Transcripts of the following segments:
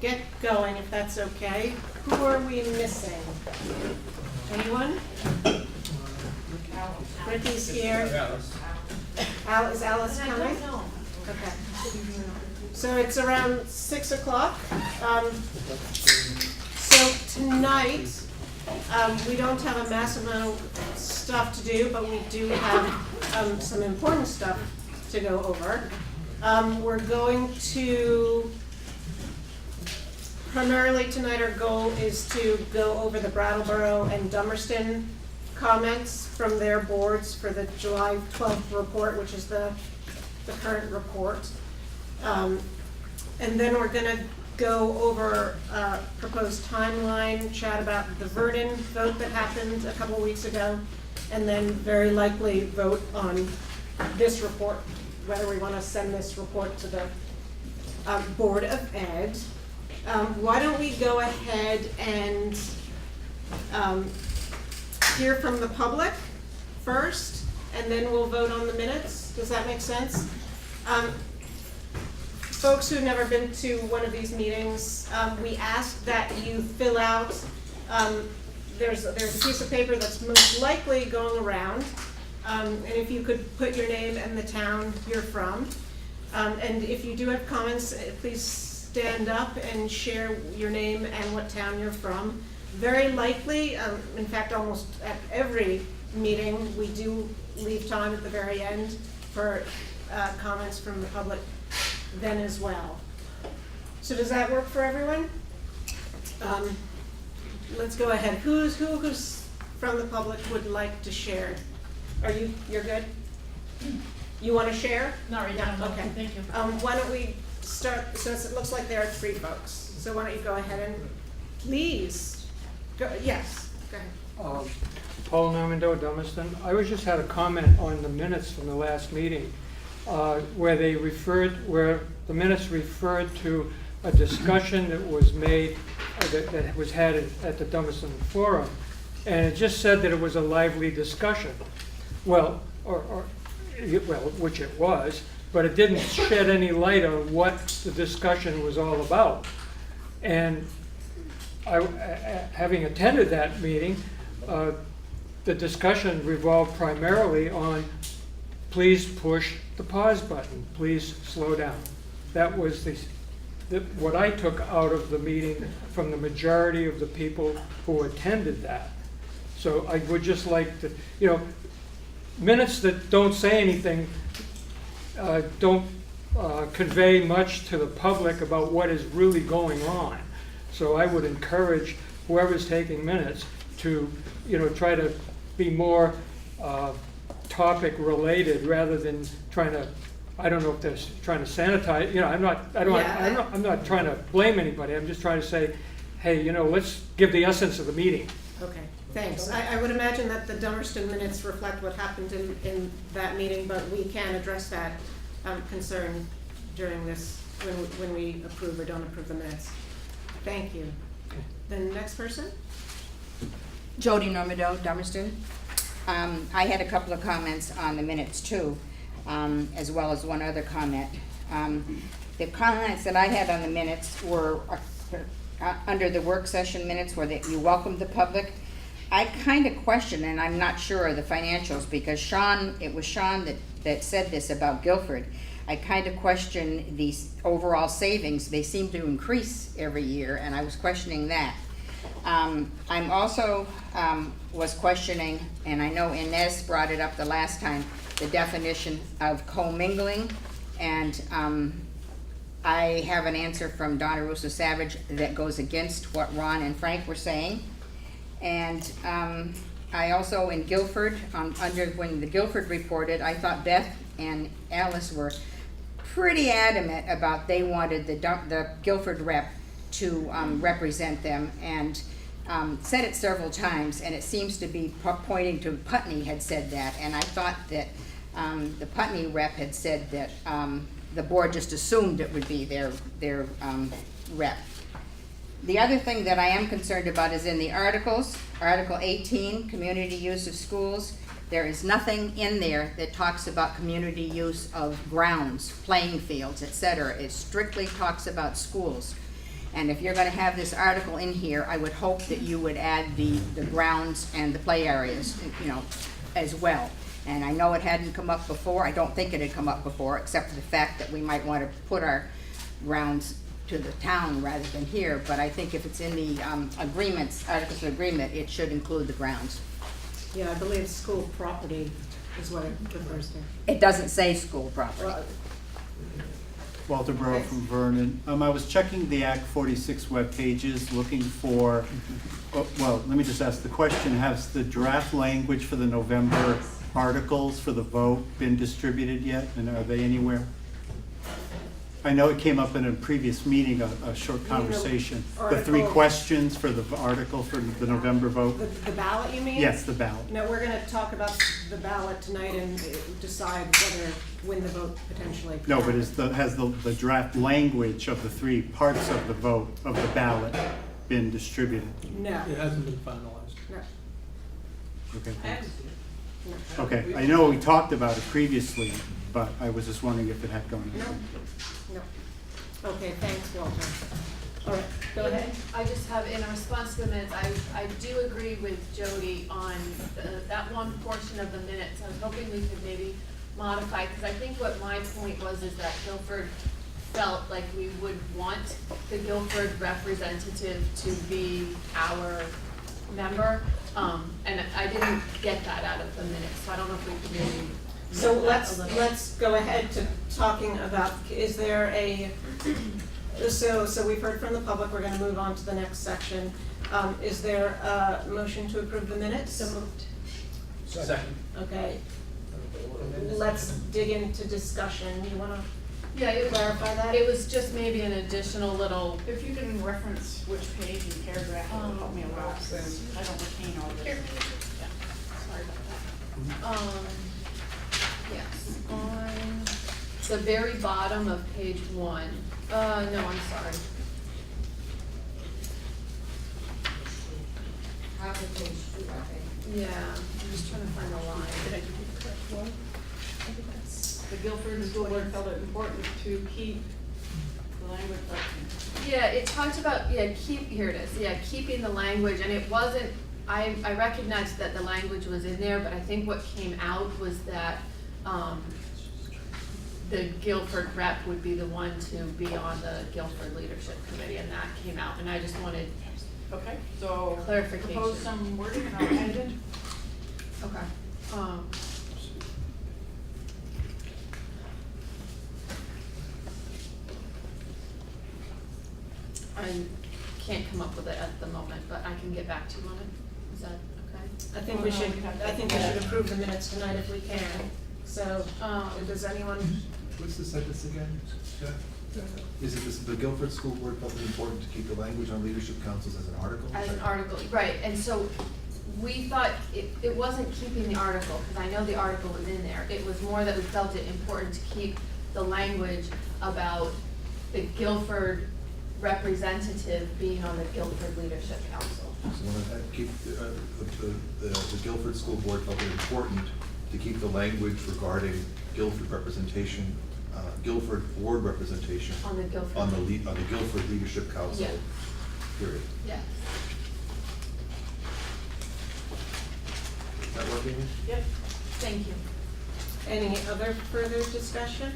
get going if that's okay. Who are we missing? Anyone? Ricky's here. Is Alice coming? Okay. So it's around 6 o'clock. So tonight, we don't have a massive amount of stuff to do, but we do have some important stuff to go over. We're going to, primarily tonight our goal is to go over the Brattleboro and Dummerston comments from their boards for the July 12th report, which is the current report. And then we're going to go over proposed timeline, chat about the Vernon vote that happened a couple weeks ago, and then very likely vote on this report, whether we want to send this report to the Board of Ed. Why don't we go ahead and hear from the public first, and then we'll vote on the minutes. Does that make sense? Folks who've never been to one of these meetings, we ask that you fill out, there's a piece of paper that's most likely going around, and if you could put your name and the town you're from. And if you do have comments, please stand up and share your name and what town you're from. Very likely, in fact almost at every meeting, we do leave time at the very end for comments from the public then as well. So does that work for everyone? Let's go ahead. Who's from the public would like to share? You're good? You want to share? Not right now. No, okay. Thank you. Why don't we start, since it looks like there are 3 folks. So why don't you go ahead and please, go, yes, go ahead. Paul Normando, Dummerston. I just had a comment on the minutes from the last meeting where the minutes referred to a discussion that was made, that was had at the Dummerston Forum, and it just said that it was a lively discussion. Well, which it was, but it didn't shed any light on what the discussion was all about. And having attended that meeting, the discussion revolved primarily on please push the pause button, please slow down. That was what I took out of the meeting from the majority of the people who attended that. So I would just like to, minutes that don't say anything don't convey much to the public about what is really going on. So I would encourage whoever's taking minutes to, try to be more topic related rather than trying to, I don't know if they're trying to sanitize, I'm not trying to blame anybody. I'm just trying to say, hey, let's give the essence of the meeting. Okay, thanks. I would imagine that the Dummerston minutes reflect what happened in that meeting, but we can address that concern during this, when we approve or don't approve the minutes. Thank you. The next person? Jody Normando, Dummerston. I had a couple of comments on the minutes too, as well as one other comment. The comments that I had on the minutes were under the work session minutes where you welcomed the public. I kind of question, and I'm not sure of the financials, because it was Sean that said this about Guilford. I kind of question these overall savings. They seem to increase every year, and I was questioning that. I'm also was questioning, and I know Inez brought it up the last time, the definition of commingling, and I have an answer from Donna Russo Savage that goes against what Ron and Frank were saying. And I also, in Guilford, when the Guilford reported, I thought Beth and Alice were pretty adamant about they wanted the Guilford rep to represent them, and said it several times, and it seems to be pointing to Putney had said that, and I thought that the Putney rep had said that the board just assumed it would be their rep. The other thing that I am concerned about is in the articles, Article 18, community use of schools. There is nothing in there that talks about community use of grounds, playing fields, etc. It strictly talks about schools. And if you're gonna have this article in here, I would hope that you would add the grounds and the play areas, you know, as well. And I know it hadn't come up before, I don't think it had come up before, except for the fact that we might wanna put our grounds to the town rather than here, but I think if it's in the agreements, articles of agreement, it should include the grounds. Yeah, I believe school property is what it refers to. It doesn't say school property. Well, Walter Burrow from Vernon. I was checking the Act 46 web pages, looking for, well, let me just ask the question, has the draft language for the November articles for the vote been distributed yet, and are they anywhere? I know it came up in a previous meeting, a short conversation. The 3 article- questions for the article for the November vote? The ballot, you mean? Yes, the ballot. No, we're gonna talk about the ballot tonight and decide whether, when the vote potentially. No, but has the draft language of the 3 parts of the vote, of the ballot, been distributed? No, It hasn't been finalized. no, Okay, thanks. no. Okay, I know we talked about it previously, but I was just wondering if it had gone. No, no. Okay, thanks, Walter. All right, go ahead. I just have, in response to the minutes, I do agree with Jody on that one portion of the minutes. I was hoping we could maybe modify, because I think what my point was is that Guilford felt like we would want the Guilford representative to be our member, and I didn't get that out of the minutes, so I don't know if we could maybe. So note that a little. let's go ahead to talking about, is there a, so we've heard from the public, we're gonna move on to the next section. Is there a motion to approve the minutes? So moved. Second. Okay, let's dig into discussion. You wanna Yeah, clarify that? it was just maybe an additional little. If you can reference which page and paragraph, it would help me a lot, so I don't retain all Here. this. Yeah, sorry about that. Yes, on the very bottom of page 1. No, I'm sorry. Half of page 2, I think. Yeah, I'm just trying to find the line. Did I give you the correct one? I think that's, the Guilford School Board felt it important to keep the language like. Yeah, it talked about, here it is, keeping the language, and it wasn't, I recognized that the language was in there, but I think what came out was that, the Guilford rep would be the one to be on the Guilford Leadership Committee, and that came out, and I just wanted, Okay, so Clarification. propose some wording and I'll edit it. okay, I can't come up with it at the moment, but I can get back to you on it. Is that okay? I think we should approve the minutes tonight if we can. So, Um, does anyone, What's the sentence again? Is it this, the Guilford School Board felt it important to keep the language on leadership councils as an article? As an article, right, and so we thought it wasn't keeping the article, because I know the article was in there. It was more that we felt it important to keep the language about the Guilford representative being on the Guilford Leadership Council. So when I keep, the Guilford School Board felt it important to keep the language regarding Guilford representation, Guilford board representation On the Guilford. on the Guilford Leadership Council, Yeah. period. Yeah. Is that working? Yep. Thank you. any other further discussion?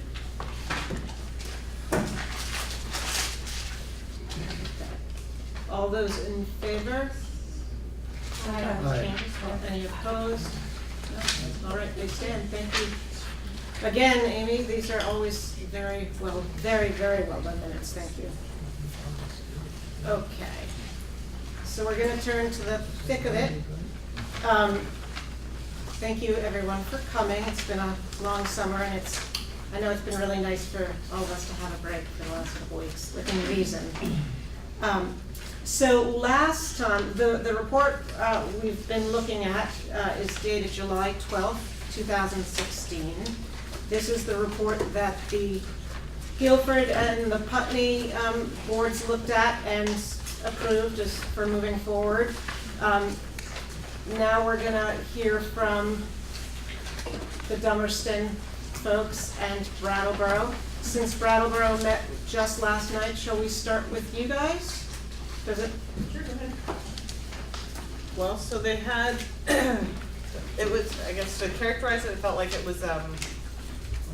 All those in favor? Aye. Any opposed? No? All right, they stand, thank you. Again, Amy, these are always very well done minutes, thank you. Okay, so we're gonna turn to the thick of it. Thank you, everyone, for coming. It's been a long summer, and I know it's been really nice for all of us to have a break for the last couple weeks, within reason. So last time, the report we've been looking at is dated July 12th, 2016. This is the report that the Guilford and the Putney boards looked at and approved as for moving forward. Now we're gonna hear from the Dummerston folks and Brattleboro. Since Brattleboro met just last night, shall we start with you guys? Does it? Sure, go ahead. Well, so they had, it was, I guess to characterize it, it felt like it was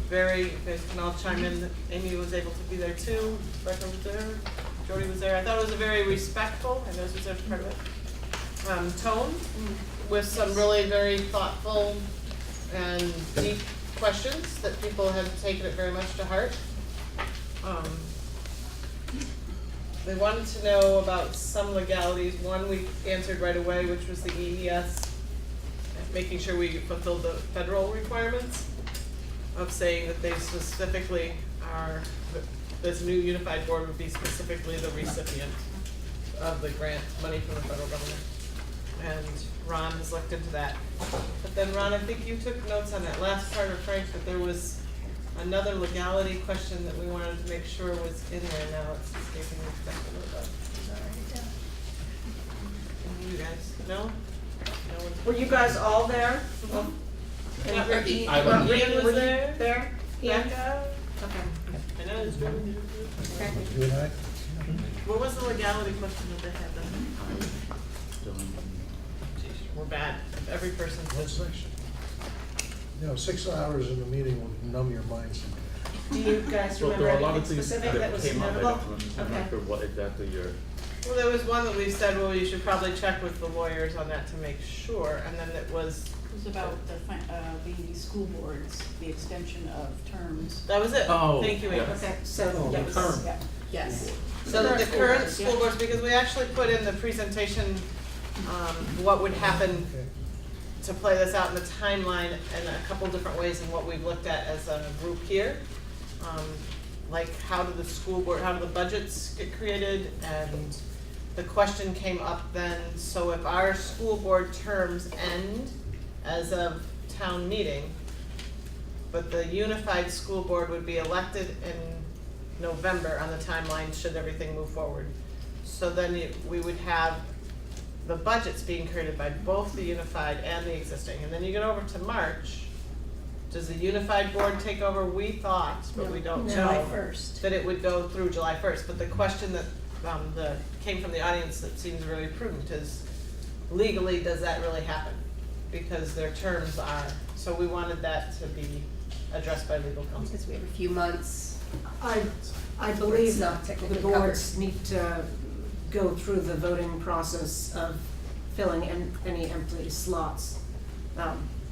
very, you guys can all chime in, Amy was able to be there too, Rebecca was there, Jody was there. I thought it was a very respectful, I know this was part of it, tone, with some really very thoughtful and deep questions that people have taken it very much to heart. They wanted to know about some legalities. One we answered right away, which was the EES, making sure we fulfilled the federal requirements of saying that they specifically are, this new unified board would be specifically the recipient of the grant money from the federal government. And Ron has looked into that. But then Ron, I think you took notes on that last part, or Frank, that there was another legality question that we wanted to make sure was in there. Now it's escaping me exactly what it was. You guys, no? No one? Were you guys all there? Yeah, And Ricky. I wasn't. Ian was Were you there. there? Yeah. Becca. Okay. I know it's been. You and I? What was the legality question that they had then? We're bad. Every person's. You know, 6 hours in the meeting will numb your minds. Do you guys Well, remember there are a lot anything of things specific that was came up, I notable? don't Okay. remember what exactly you're. Well, there was one that we said, well, you should probably check with the lawyers on that to make sure, and then it was, It was about the school boards, the extension of terms. that was it. Oh, Thank you, Amy. yeah. Okay, so, Oh, yes. the term. Yeah. Yes. So the Current school current boards, school yeah. boards, because we actually put in the presentation, what would happen Okay. to play this out in the timeline in a couple different ways in what we've looked at as a group here. Like how do the budgets get created, and the question came up then, so if our school board terms end as of town meeting, but the unified school board would be elected in November on the timeline should everything move forward. So then we would have the budgets being created by both the unified and the existing, and then you get over to March. Does the unified board take over? We thought, but we don't know. July 1st. That it would go through July 1st, but the question that came from the audience that seems really prudent is, legally, does that really happen? Because their terms are, so we wanted that to be addressed by legal counsel. Because we have a few months. I believe It's not that technically the boards need to go through the voting process of filling any empty slots.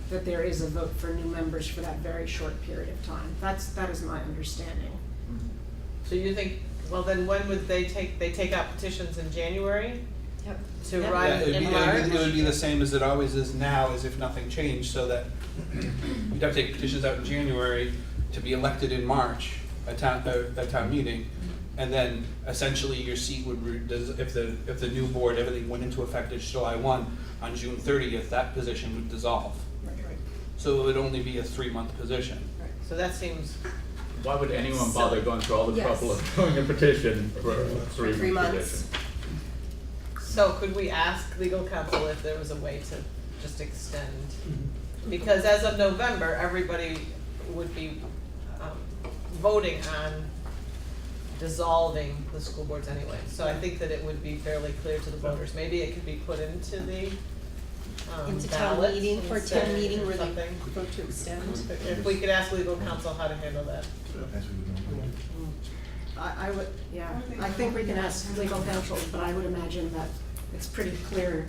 That there is a vote for new members for that very short period of time. That is my understanding. So you think, well then when would they take out petitions in January Yep. to Yeah. run It in March? would be the same as it always is now, as if nothing changed, so that you'd have to take petitions out in January to be elected in March at town meeting. And then essentially your seat would, if the new board, everything went into effect as July 1, on June 30th, that position would dissolve. Right. So it would only be a 3-month position. So that seems, Why would anyone bother going through all the Yes. trouble of doing a petition for a 3 3 month months. petition? so could we ask legal counsel if there was a way to just extend? Because as of November, everybody would be voting on dissolving the school boards anyway. So I think that it would be fairly clear to the voters. Maybe it could be put into the Into town ballot meeting, for a instead town meeting or where they something. vote to extend. If we could ask legal counsel how to handle that. As we would normally. I would, yeah, I think we can ask legal counsel, but I would imagine that it's pretty clear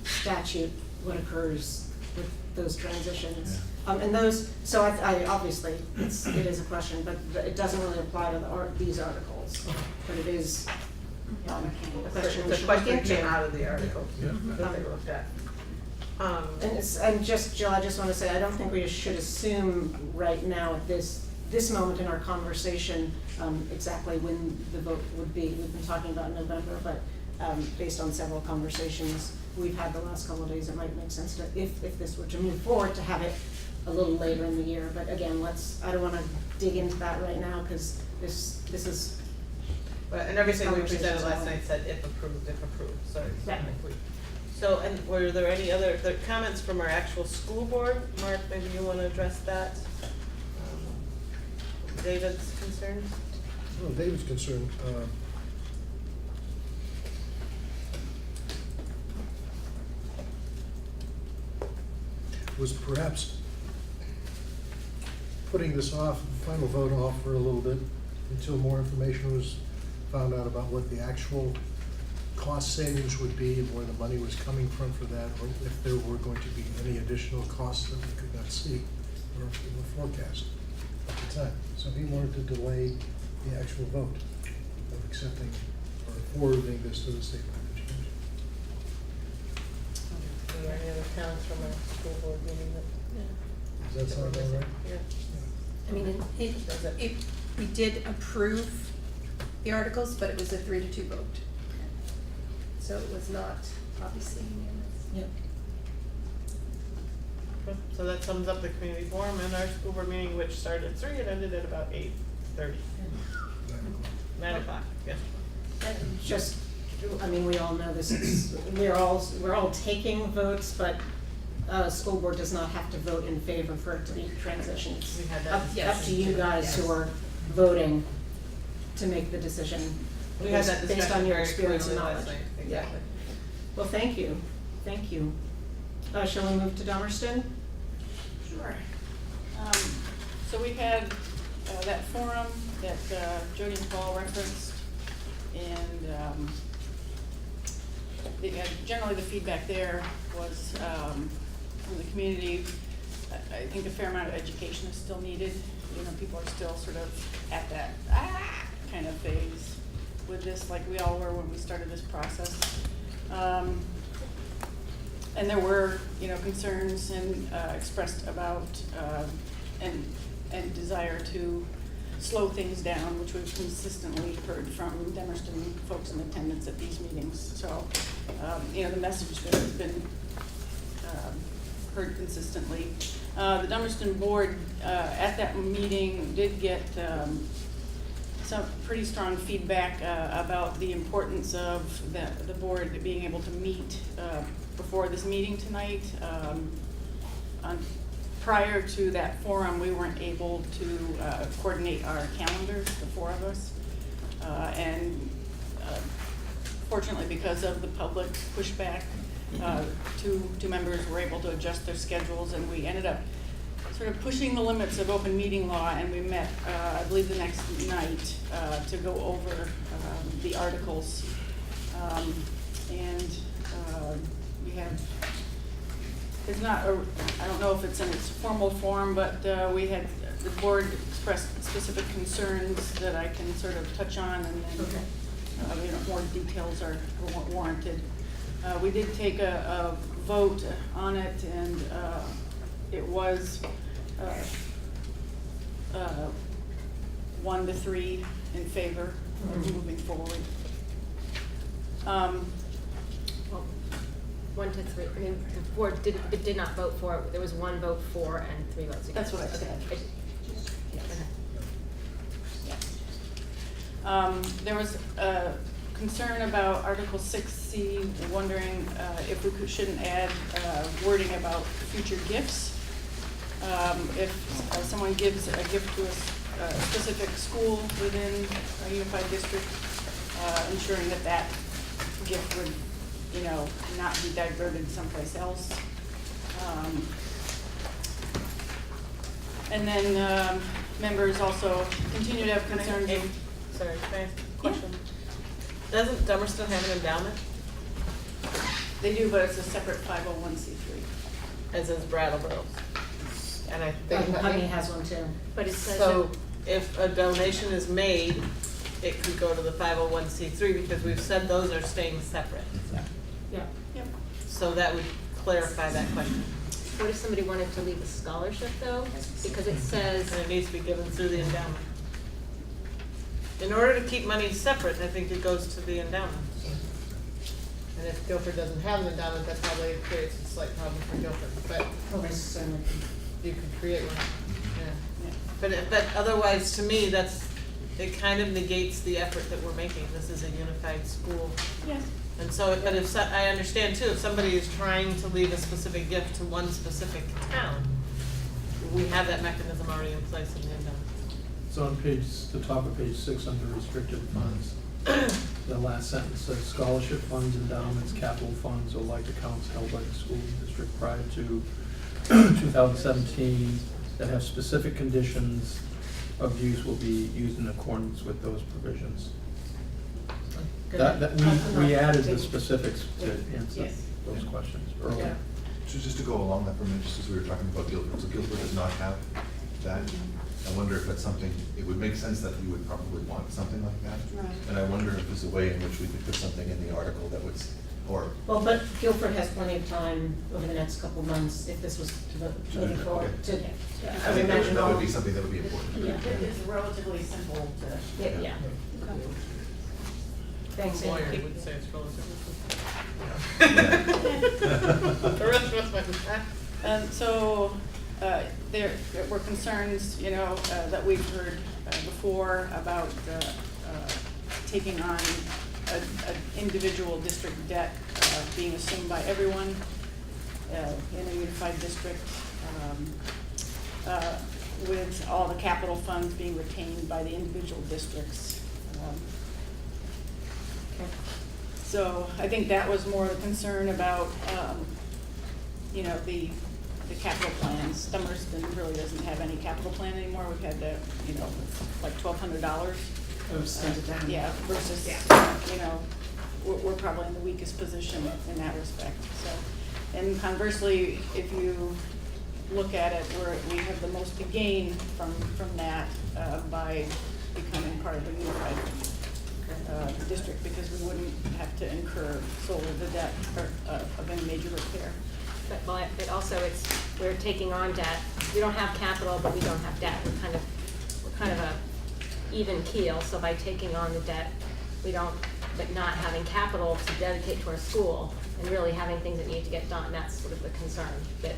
statute what occurs with those transitions. And those, so I obviously, it is a question, but it doesn't really apply to these articles, but it is a question we The should look question came into. out of the article Yeah. that they looked at. And just, Jill, I just wanna say, I don't think we should assume right now at this moment in our conversation, exactly when the vote would be. We've been talking about November, but, based on several conversations we've had the last couple of days, it might make sense to, if this were to move forward, to have it a little later in the year. But again, I don't wanna dig into that right now, cause this is, But, and everything we Conversations presented last on. night said if approved, so it's not Yeah. like we. So, and were there any other comments from our actual school board? Mark, maybe you wanna address that? David's concerns? Well, David's concerned, was perhaps putting this off, final vote off for a little bit until more information was found out about what the actual cost savings would be and where the money was coming from for that, or if there were going to be any additional costs that we could not see or forecast at the time. So he wanted to delay the actual vote of accepting or forwarding this to the state board of education. Are there any other towns from our school board meeting that? Does that sound all right? Yeah. I mean, we did approve the articles, but it was a 3-2 vote. So it was not obviously unanimous. Okay, so that sums up the community forum and our school board meeting, which started at 3 and ended at about 8:30. 9 o'clock, yeah. Just, I mean, we all know this is, we're all taking votes, but school board does not have to vote in favor for it to be transitioned. It's We had that up discussion to you too. guys who are voting to make the decision We had that based discussion on your very experience and clearly knowledge. last night, Yeah. exactly. Well, thank you, thank you. Shall we move to Dummerston? Sure. So we had that forum that Jody and Paul referenced, and generally the feedback there was from the community. I think a fair amount of education is still needed. You know, people are still sort of at that kind of phase with this, like we all were when we started this process. And there were, you know, concerns and expressed about and desire to slow things down, which we've consistently heard from Dummerston folks in attendance at these meetings. So, you know, the message that has been heard consistently. The Dummerston board at that meeting did get some pretty strong feedback about the importance of the board being able to meet before this meeting tonight. Prior to that forum, we weren't able to coordinate our calendars, the four of us. And fortunately, because of the public pushback, two members were able to adjust their schedules, and we ended up sort of pushing the limits of open meeting law, and we met, I believe, the next night to go over the articles. And we have, it's not, I don't know if it's in its formal form, but we had, the board expressed specific concerns that I can sort of touch on, and then you know, more details are warranted. We did take a vote on it, and it was 1-3 in favor of moving forward. Well, 1-3, I mean, the board did not vote for it, there was 1 vote for and 3 votes against. That's what I said. Okay. There was a concern about Article 6C, wondering if we shouldn't add wording about future gifts. If someone gives a gift to a specific school within a unified district, ensuring that that gift would, you know, not be diverted someplace else. And then members also continue to have concerns. Sorry, can I ask a question? Doesn't Dummerston have an endowment? They do, but it's a separate 501c3. As is Brattleboro. And I think. Putney has one too. But it says So if a donation is made, it could go to the 501c3 because we've said those are staying separate. Yeah. Yep. So that would clarify that question. what if somebody wanted to leave a scholarship though? Because it says, And it needs to be given through the endowment. In order to keep money separate, I think it goes to the endowment. And if Guilford doesn't have an endowment, that probably creates a slight problem for Guilford, but Oh, they certainly. you could create one, yeah. But otherwise, to me, it kind of negates the effort that we're making. This is a unified school. Yes. And so, but I understand too, if somebody is trying to leave a specific gift to one specific town, we have that mechanism already in place in the endowment. It's on the top of page 6 under restricted funds. The last sentence says scholarship funds, endowments, capital funds, or like accounts held by the school district prior to 2017 that have specific conditions of use will be used in accordance with those provisions. We added the specifics to answer Yes. those questions earlier. Yeah. So just to go along that for a minute, just as we were talking about Guilford, so Guilford does not have that. I wonder if that's something, it would make sense that you would probably want something like that. Right. And I wonder if there's a way in which we could put something in the article that would, or, Well, but Guilford has plenty of time over the next couple of months, if this was moving forward, to, I think that would be something that would be important. Yeah. It's relatively simple to. yeah. Thanks, Lawyer Andy. would say it's relatively Yeah. The rest of us might. So, there were concerns, that we've heard before about taking on an individual district debt being assumed by everyone in a unified district, with all the capital funds being retained by the individual districts. So I think that was more the concern about, the capital plans. Dummerston really doesn't have any capital plan anymore. We've had the, like $1,200. Yeah, versus, we're probably in the weakest position in that respect. So, and conversely, if you look at it, we have the most to gain from that by becoming part of the unified district, because we wouldn't have to incur solely the debt of any major repair. But also we're taking on debt. We don't have capital, but we don't have debt. We're kind of a even keel. So by taking on the debt, but not having capital to dedicate to our school and really having things that need to get done, that's sort of the concern. That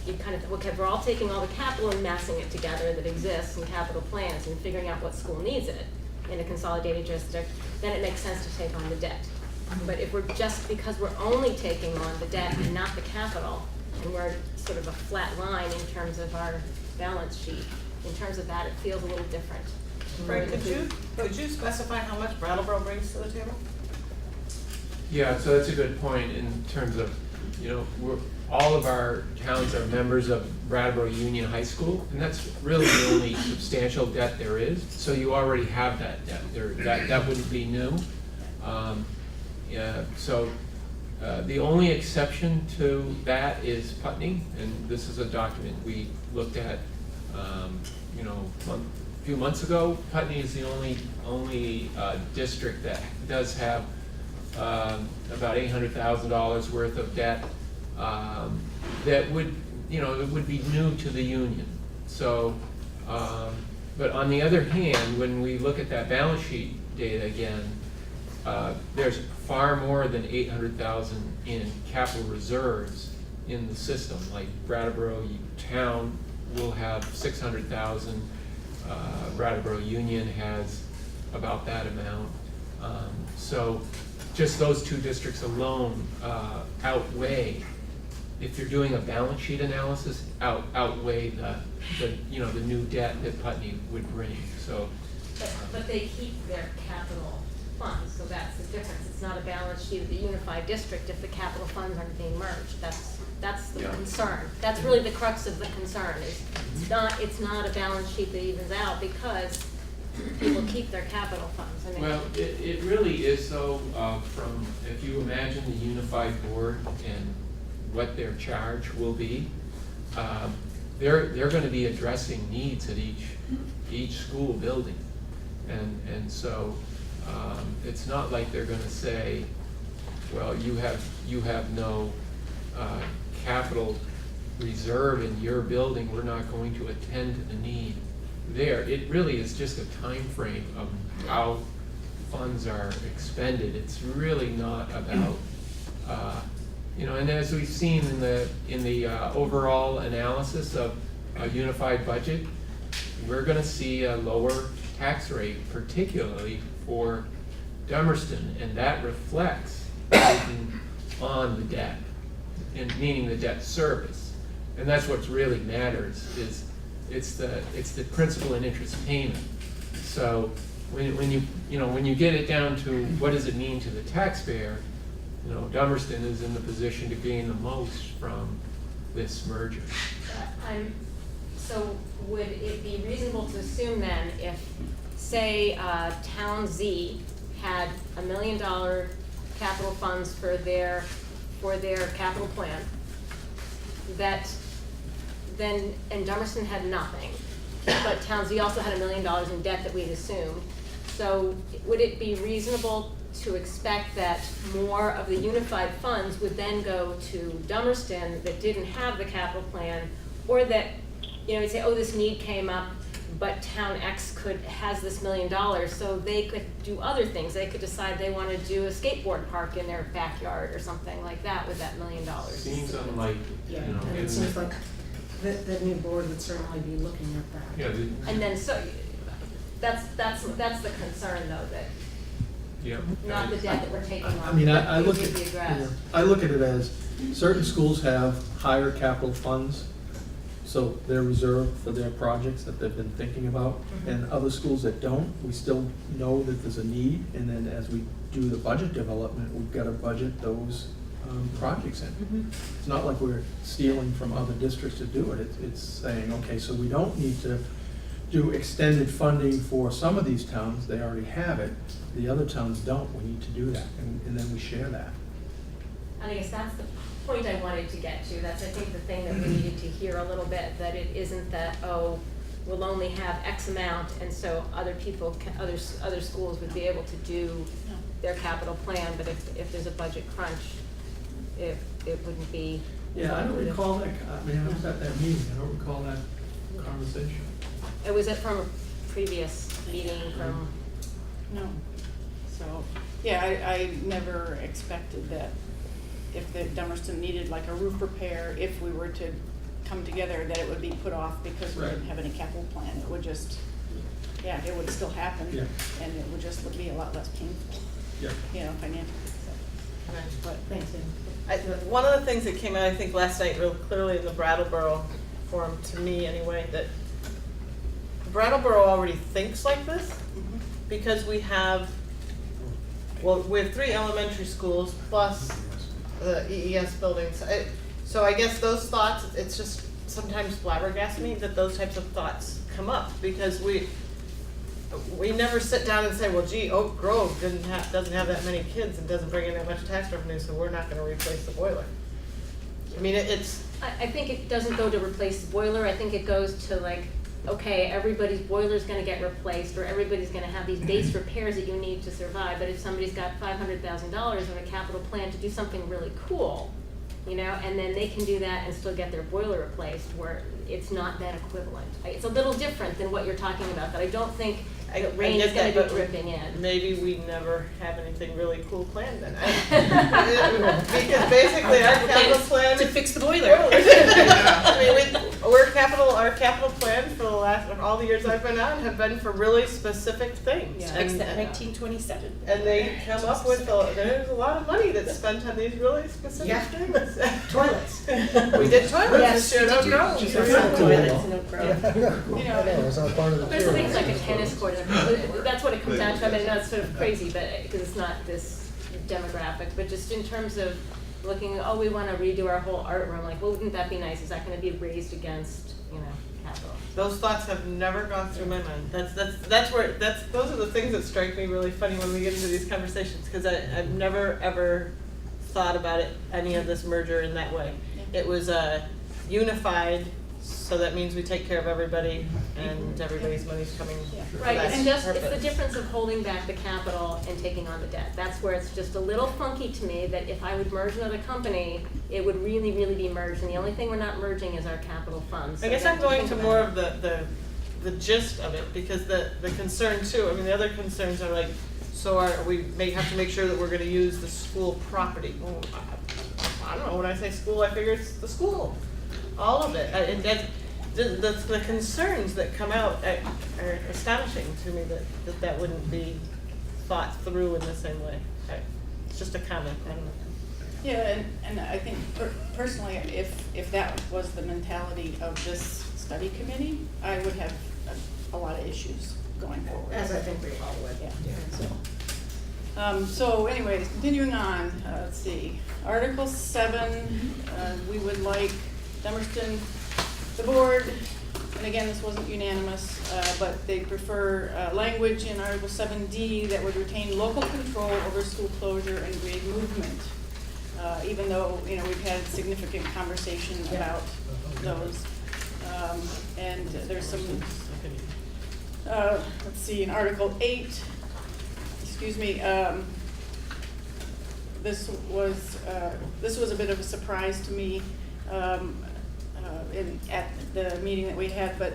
okay, we're all taking all the capital and massing it together that exists in capital plans and figuring out what school needs it in a consolidated district, then it makes sense to take on the debt. But if because we're only taking on the debt and not the capital, and we're sort of a flat line in terms of our balance sheet, in terms of that, it feels a little different. Frank, could you specify how much Brattleboro brings to the table? Yeah, so that's a good point in terms of, all of our towns are members of Brattleboro Union High School, and that's really the only substantial debt there is. So you already have that debt. That wouldn't be new. The only exception to that is Putney, and this is a document we looked at, a few months ago. Putney is the only district that does have about $800,000 worth of debt that would, it would be new to the union. So, but on the other hand, when we look at that balance sheet data again, there's far more than 800,000 in capital reserves in the system. Like Brattleboro Town will have 600,000. Brattleboro Union has about that amount. So just those two districts alone outweigh, if you're doing a balance sheet analysis, outweigh the new debt that Putney would bring. So, but they keep their capital funds, so that's the difference. It's not a balance sheet of the unified district if the capital funds aren't being merged. That's the concern. That's really the crux of the concern. It's not a balance sheet that evens out because people keep their capital funds. Well, it really is so. If you imagine the unified board and what their charge will be, they're going to be addressing needs at each school building, and so it's not like they're going to say, well, you have no capital reserve in your building, we're not going to attend to the need there. It really is just a time frame of how funds are expended. It's really not about and as we've seen in the overall analysis of a unified budget, we're going to see a lower tax rate, particularly for Dummerston, and that reflects taking on the debt, and meaning the debt service. And that's what really matters, is it's the principal and interest payment. So when you get it down to what does it mean to the taxpayer, Dummerston is in the position to gain the most from this merger. So would it be reasonable to assume then if, say, Town Z had $1 million capital funds for their capital plan, that then, and Dummerston had nothing, but Town Z also had $1 million in debt that we'd assumed. So would it be reasonable to expect that more of the unified funds would then go to Dummerston that didn't have the capital plan, or that, you'd say, oh, this need came up, but Town X has this $1 million, so they could do other things. They could decide they want to do a skateboard park in their backyard or something like that with that $1 million. Seems unlikely. Yeah, and it seems like the new board would certainly be looking at that. Yeah. And then, so, that's the concern though, that Yeah. not the debt that we're taking on. I mean, I that look needs at, to be addressed. I look at it as, certain schools have higher capital funds, so they're reserved for their projects that they've been thinking about. And other schools that don't, we still know that there's a need, and then as we do the budget development, we've got to budget those projects in. It's not like we're stealing from other districts to do it. It's saying, okay, so we don't need to do extended funding for some of these towns, they already have it. The other towns don't, we need to do that, and then we share that. And I guess that's the point I wanted to get to. That's, I think, the thing that we needed to hear a little bit, that it isn't that, oh, we'll only have X amount, and so other people, other schools would be able to do their capital plan, but if there's a budget crunch, it wouldn't be. Yeah, I don't recall that, I mean, I was at that meeting, I don't recall that conversation. It was from a previous meeting from. No. So, yeah, I never expected that if the Dummerston needed like a roof repair, if we were to come together, that it would be put off because we didn't have any capital plan. It would just, yeah, it would still happen. Yeah. And it would just be a lot less painful, Yeah. Financially. So. But Thanks, Amy. One of the things that came out, I think, last night real clearly in the Brattleboro forum, to me anyway, that Brattleboro already thinks like this, because we have 3 elementary schools plus the EES buildings. So I guess those thoughts, it's just sometimes flabbergasts me that those types of thoughts come up, because we never sit down and say, well, gee, Oak Grove doesn't have that many kids and doesn't bring in that much tax revenue, so we're not going to replace the boiler. I mean, I think it doesn't go to replace the boiler. I think it goes to like, okay, everybody's boiler's gonna get replaced, or everybody's gonna have these base repairs that you need to survive, but if somebody's got $500,000 of a capital plan to do something really cool, and then they can do that and still get their boiler replaced, where it's not that equivalent. It's a little different than what you're talking about, but I don't think that rain is gonna be dripping in. Maybe we never have anything really cool planned then. Because basically our capital plan To fix the boiler. I mean, our capital plan for all the years I've been on have been for really specific things. Yeah, fix that 1927. And they come up with, there's a lot of money that's spent on these really specific things. Toilets. We did toilets Yes, this year, did you no do problem. toilets in Oak Grove? It's not part of the There's tour. things like a tennis court, that's what it comes down to. I mean, that's sort of crazy, but, because it's not this demographic, but just in terms of looking, oh, we wanna redo our whole art room, like, well, wouldn't that be nice? Is that gonna be raised against, capital? Those thoughts have never gone through my mind. Those are the things that strike me really funny when we get into these conversations, because I've never ever thought about any of this merger in that way. It was unified, so that means we take care of everybody and everybody's money's coming for Right, that and just, it's purpose. the difference of holding back the capital and taking on the debt. That's where it's just a little funky to me that if I would merge another company, it would really, really be merged, and the only thing we're not merging is our capital funds. I So guess we I'm have going think to about more it. of the gist of it, because the concern too, I mean, the other concerns are like, so we may have to make sure that we're gonna use the school property. Well, I don't know, when I say school, I figure it's the school, all of it, and the concerns that come out are astonishing to me, that wouldn't be thought through in the same way. It's just a comment, I don't know. Yeah, and I think personally, if that was the mentality of this study committee, I would have a lot of issues going forward. As I think we all would. Yeah, so anyways, continuing on, let's see, Article 7, we would like Dummerston, the board, and again, this wasn't unanimous, but they prefer language in Article 7D that would retain local control over school closure and grade movement, even though, you know, we've had significant conversation about those. And there's some, let's see, in Article 8, excuse me, this was a bit of a surprise to me at the meeting that we had, but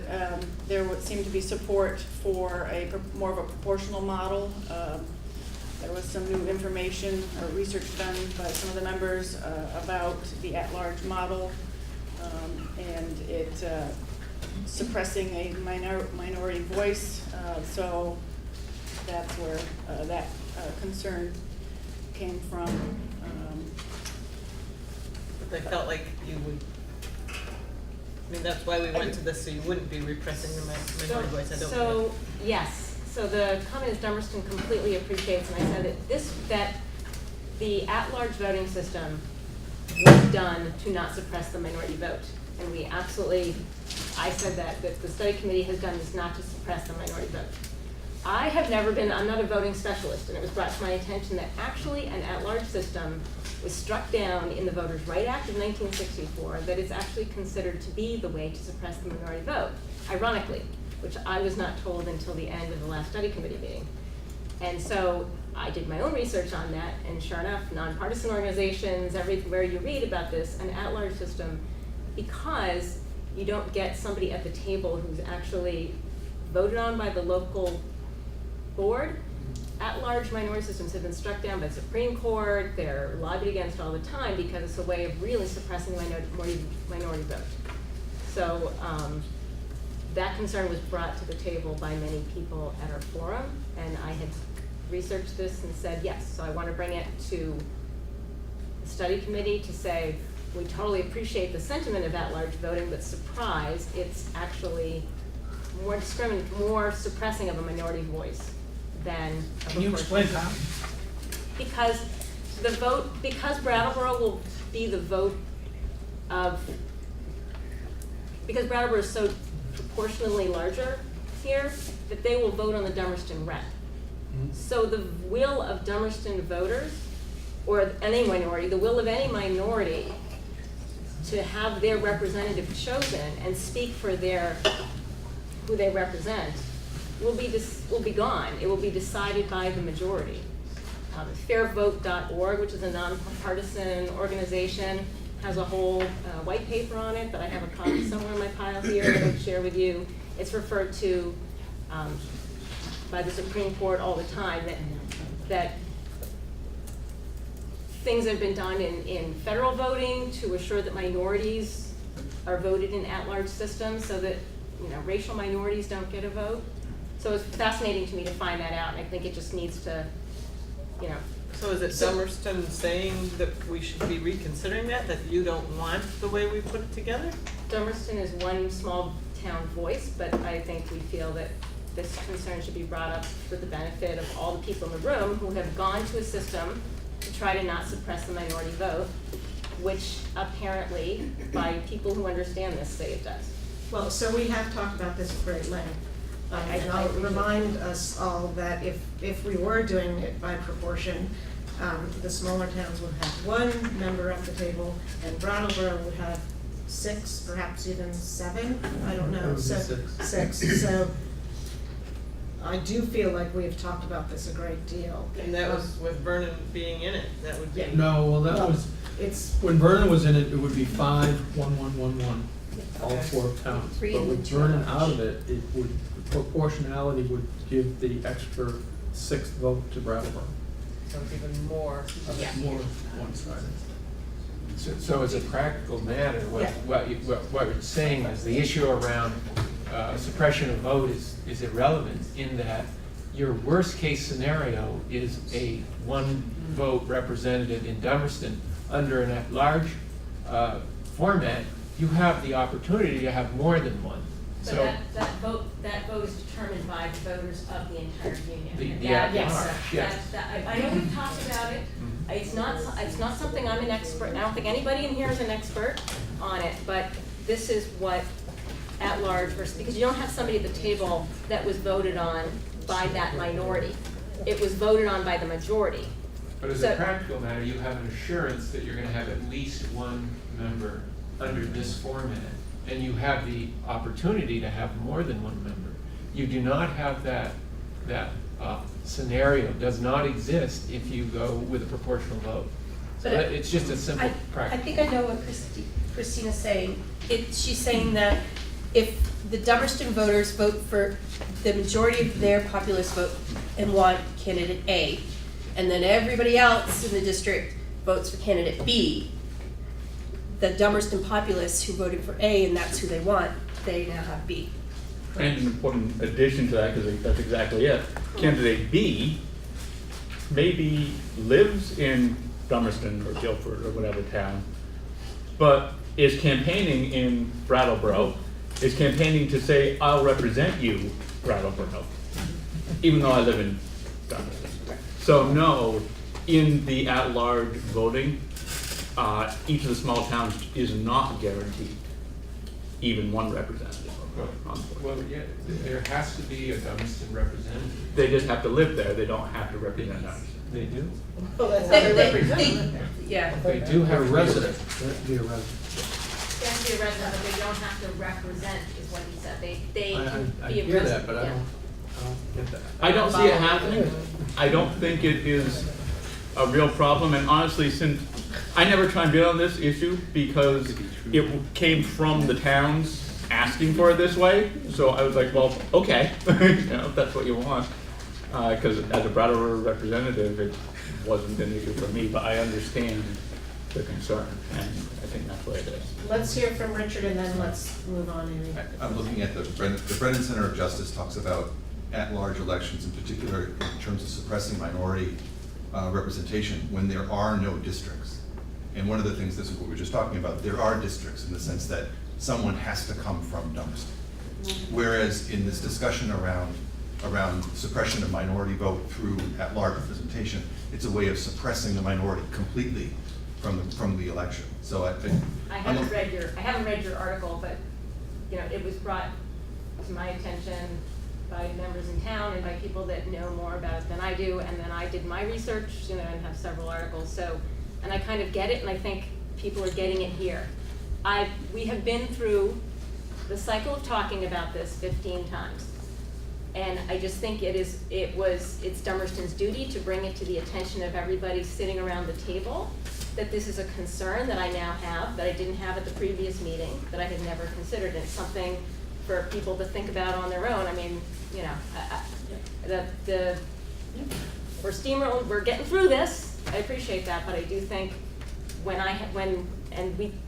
there would seem to be support for more of a proportional model. There was some new information or research done by some of the members about the at-large model, and it suppressing a minority voice. So that's where that concern came from. But they felt like you would, I mean, that's why we went to this, so you wouldn't be repressing the minority voice, I don't So, yes, so the comment is Dummerston completely appreciates, and I said that the at-large voting system was done to not suppress the minority vote. And we absolutely, I said that the study committee has done this not to suppress the minority vote. I'm not a voting specialist, and it was brought to my attention that actually an at-large system was struck down in the Voters' Right Act of 1964, that it's actually considered to be the way to suppress the minority vote, ironically, which I was not told until the end of the last study committee meeting. And so I did my own research on that, and sure enough, nonpartisan organizations, everywhere you read about this, an at-large system, because you don't get somebody at the table who's actually voted on by the local board. At-large minority systems have been struck down by the Supreme Court. They're lobbied against all the time because it's a way of really suppressing the minority vote. So that concern was brought to the table by many people at our forum, and I had researched this and said, yes, so I want to bring it to the study committee to say, we totally appreciate the sentiment of at-large voting, but surprise, it's actually more discriminating, more suppressing of a minority voice than a Can you explain how? Because because Brattleboro will be the vote of, because Brattleboro is so proportionally larger here, that they will vote on the Dummerston rep. So the will of Dummerston voters, or any minority, the will of any minority to have their representative chosen and speak for who they represent will be gone. It will be decided by the majority. Fairvote.org, which is a nonpartisan organization, has a whole white paper on it, but I have a copy somewhere in my pile here that I would share with you. It's referred to by the Supreme Court all the time that things have been done in federal voting to assure that minorities are voted in at-large systems so that, you know, racial minorities don't get a vote. So it's fascinating to me to find that out, and I think it just needs to, you know. So is it Dummerston saying that we should be reconsidering that you don't want the way we put it together? Dummerston is one small town voice, but I think we feel that this concern should be brought up for the benefit of all the people in the room who have gone to a system to try to not suppress the minority vote, which apparently, by people who understand this, say it does. Well, so we have talked about this at great length. And I'll remind us all that if we were doing it by proportion, the smaller towns would have one member at the table, and Brattleboro would have 6, perhaps even 7, I don't know. So 6. So I do feel like we have talked about this a great deal. And that was with Vernon being in it, that would be. No, well, that was, when Vernon was in it, it would be 5, 1, 1, 1, 1, all 4 towns. Three But and with two Vernon others. out of it, it would, proportionality would give the extra 6th vote to Brattleboro. So it's even more. More one-sided. So as a practical matter, what you're saying is the issue around suppression of vote is irrelevant in that your worst case scenario is a 1 vote representative in Dummerston under an at-large format you have the opportunity to have more than one. But So that vote is determined by the voters of the entire union. The- And the that- at-large, yes. I know we've talked about it. It's not something I'm an expert, I don't think anybody in here is an expert on it, but this is what at-large versus, because you don't have somebody at the table that was voted on by that minority. It was voted on by the majority. But as a practical matter, you have an assurance that you're gonna have at least one member under this format, and you have the opportunity to have more than one member. You do not have that scenario, does not exist if you go with a proportional vote. So But it's just a simple I practical. think I know what Christina's saying. She's saying that if the Dummerston voters vote for the majority of their populace vote and want candidate A, and then everybody else in the district votes for candidate B, the Dummerston populace who voted for A and that's who they want, they now have B. And an important addition to that, because that's exactly it, candidate B maybe lives in Dummerston or Guilford or whatever town, but is campaigning in Brattleboro, is campaigning to say, I'll represent you, Brattleboro, even though I live in Dummerston. So no, in the at-large voting, each of the small towns is not guaranteed even one representative on the board. Well, yeah, there has to be a Dummerston representative. They just have to live there, they don't have to represent us. They do. Oh, that's how they're represented. Yeah. They do have A to resident, they have to be a resident. They have to be a resident, but they don't have to represent, is what he said. They can I be a hear resident. that, but I yeah. don't get that. I don't see it happening. I don't think it is a real problem, and honestly, since I never chimed in on this issue because it came from the towns asking for it this way, so I was like, well, okay, if that's what you want. Because as a Brattleboro representative, it wasn't an issue for me, but I understand the concern, and I think that's what it is. Let's hear from Richard and then let's move on, Amy. I'm looking at the Brennan Center of Justice talks about at-large elections, in particular in terms of suppressing minority representation when there are no districts. And one of the things, this is what we were just talking about, there are districts in the sense that someone has to come from Dummerston. Whereas in this discussion around suppression of minority vote through at-large representation, it's a way of suppressing the minority completely from the election. So I haven't read your article, but it was brought to my attention by members in town and by people that know more about it than I do, and then I did my research, and have several articles. So, and I kind of get it, and I think people are getting it here. We have been through the cycle of talking about this 15 times. And I just think it's Dummerston's duty to bring it to the attention of everybody sitting around the table, that this is a concern that I now have, that I didn't have at the previous meeting, that I had never considered. And it's something for people to think about on their own. I mean, we're steamrolling, we're getting through this. I appreciate that, but I do think we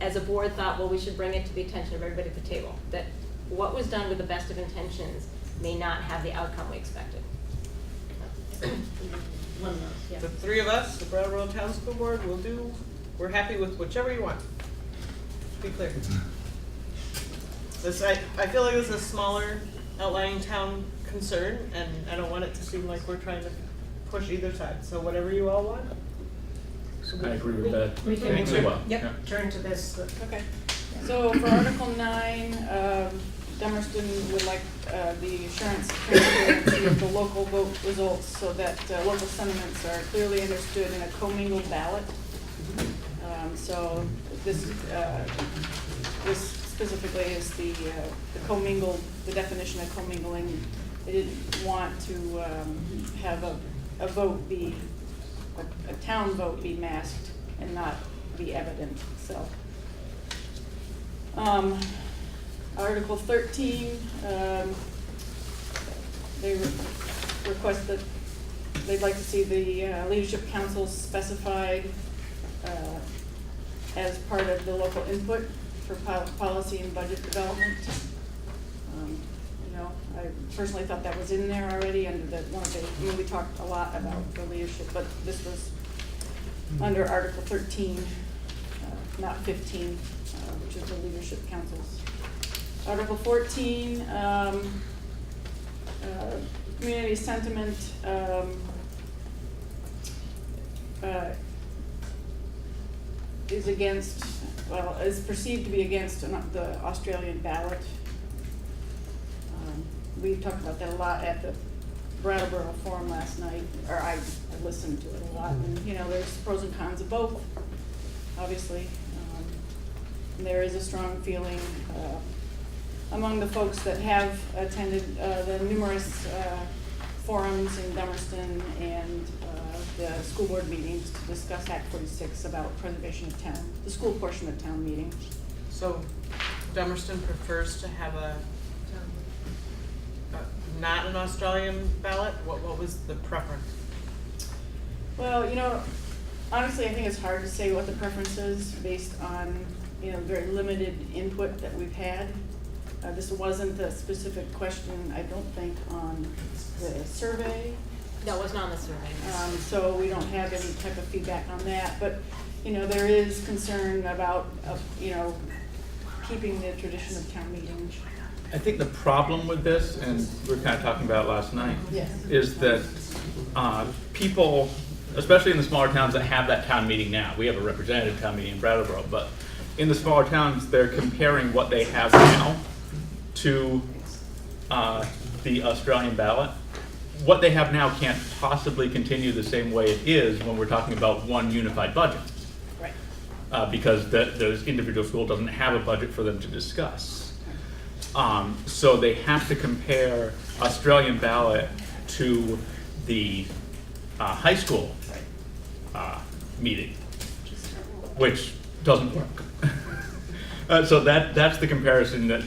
as a board thought, well, we should bring it to the attention of everybody at the table, that what was done with the best of intentions may not have the outcome we expected. The three of us, the Brattleboro Town School Board, we're happy with whichever you want. Be clear. I feel like this is a smaller outlying town concern, and I don't want it to seem like we're trying to push either side, so whatever you all want. I agree with that. We can turn to this. Okay, so for Article 9, Dummerston would like the assurance transparency of the local vote results so that local sentiments are clearly understood in a commingled ballot. So this specifically is the commingled, the definition of commingling. They didn't want to have a vote be, a town vote be masked and not be evident, so. Article 13, they request that they'd like to see the leadership councils specified as part of the local input for policy and budget development. I personally thought that was in there already under we talked a lot about the leadership, but this was under Article 13, not 15. which is the leadership councils. Article 14, community sentiment, is against, well, is perceived to be against the Australian ballot. We talked about that a lot at the Brattleboro forum last night, or I listened to it a lot, and, you know, there's pros and cons of both, obviously. And there is a strong feeling among the folks that have attended the numerous forums in Dummerston and the school board meetings to discuss Act 46 about preservation of town, the school portion of town meeting. So Dummerston prefers to have not an Australian ballot? What was the preference? Well, you know, honestly, I think it's hard to say what the preference is based on, you know, very limited input that we've had. This wasn't a specific question, I don't think, on the survey. That was not on the survey. So we don't have any type of feedback on that, but, you know, there is concern about, you know, keeping the tradition of town meeting. I think the problem with this, and we were kind of talking about it last night, Yes. is that people, especially in the smaller towns that have that town meeting now, we have a representative town meeting in Brattleboro, but in the smaller towns, they're comparing what they have now to the Australian ballot. What they have now can't possibly continue the same way it is when we're talking about one unified budget. Right. Because the individual school doesn't have a budget for them to discuss. So they have to compare Australian ballot to the high school meeting, which doesn't work. So that's the comparison that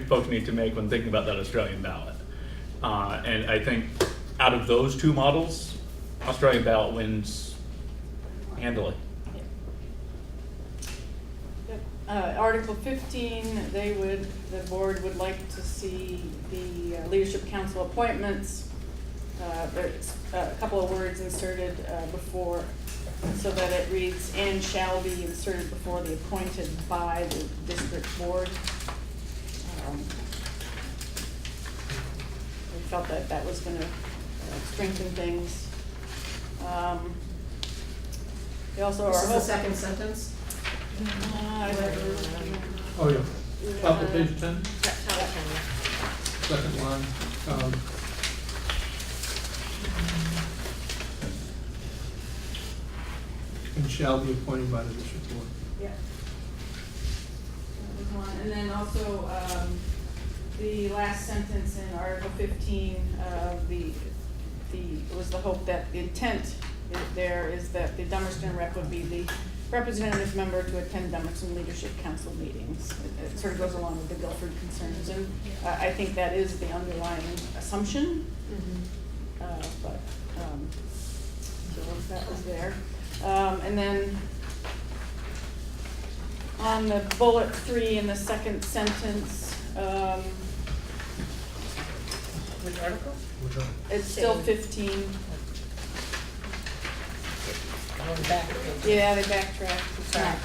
folks need to make when thinking about that Australian ballot. And I think out of those two models, Australian ballot wins handily. Article 15, the board would like to see the leadership council appointments. There's a couple of words inserted before, so that it reads, and shall be inserted before the appointed by the district board. We felt that that was going to strengthen things. They also This are is the second sentence. Oh, yeah. Top of page 10, second line. And shall be appointed by the district board. Yeah. That was one. And then also, the last sentence in Article 15, was the hope that the intent there is that the Dummerston rep would be the representative member to attend Dummerston Leadership Council meetings. It sort of goes along with the Guilford concerns, and I think that is the underlying assumption. But so that was there. And then on the bullet 3 in the second sentence, Which article? Which are, it's still 15. On the back page. Yeah, they backtracked. It's not,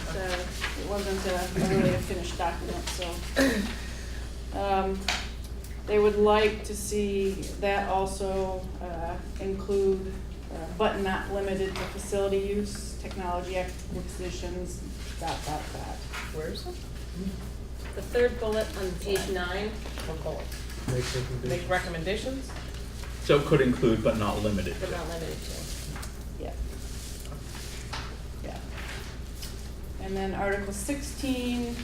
it wasn't really a finished document, so. They would like to see that also include, but not limited to facility use, technology acquisitions, ... Where is it? The third bullet on page 9. make recommendations. Make recommendations? So it could include but not limited But to. not limited to. Yeah. Yeah. And then Article 16,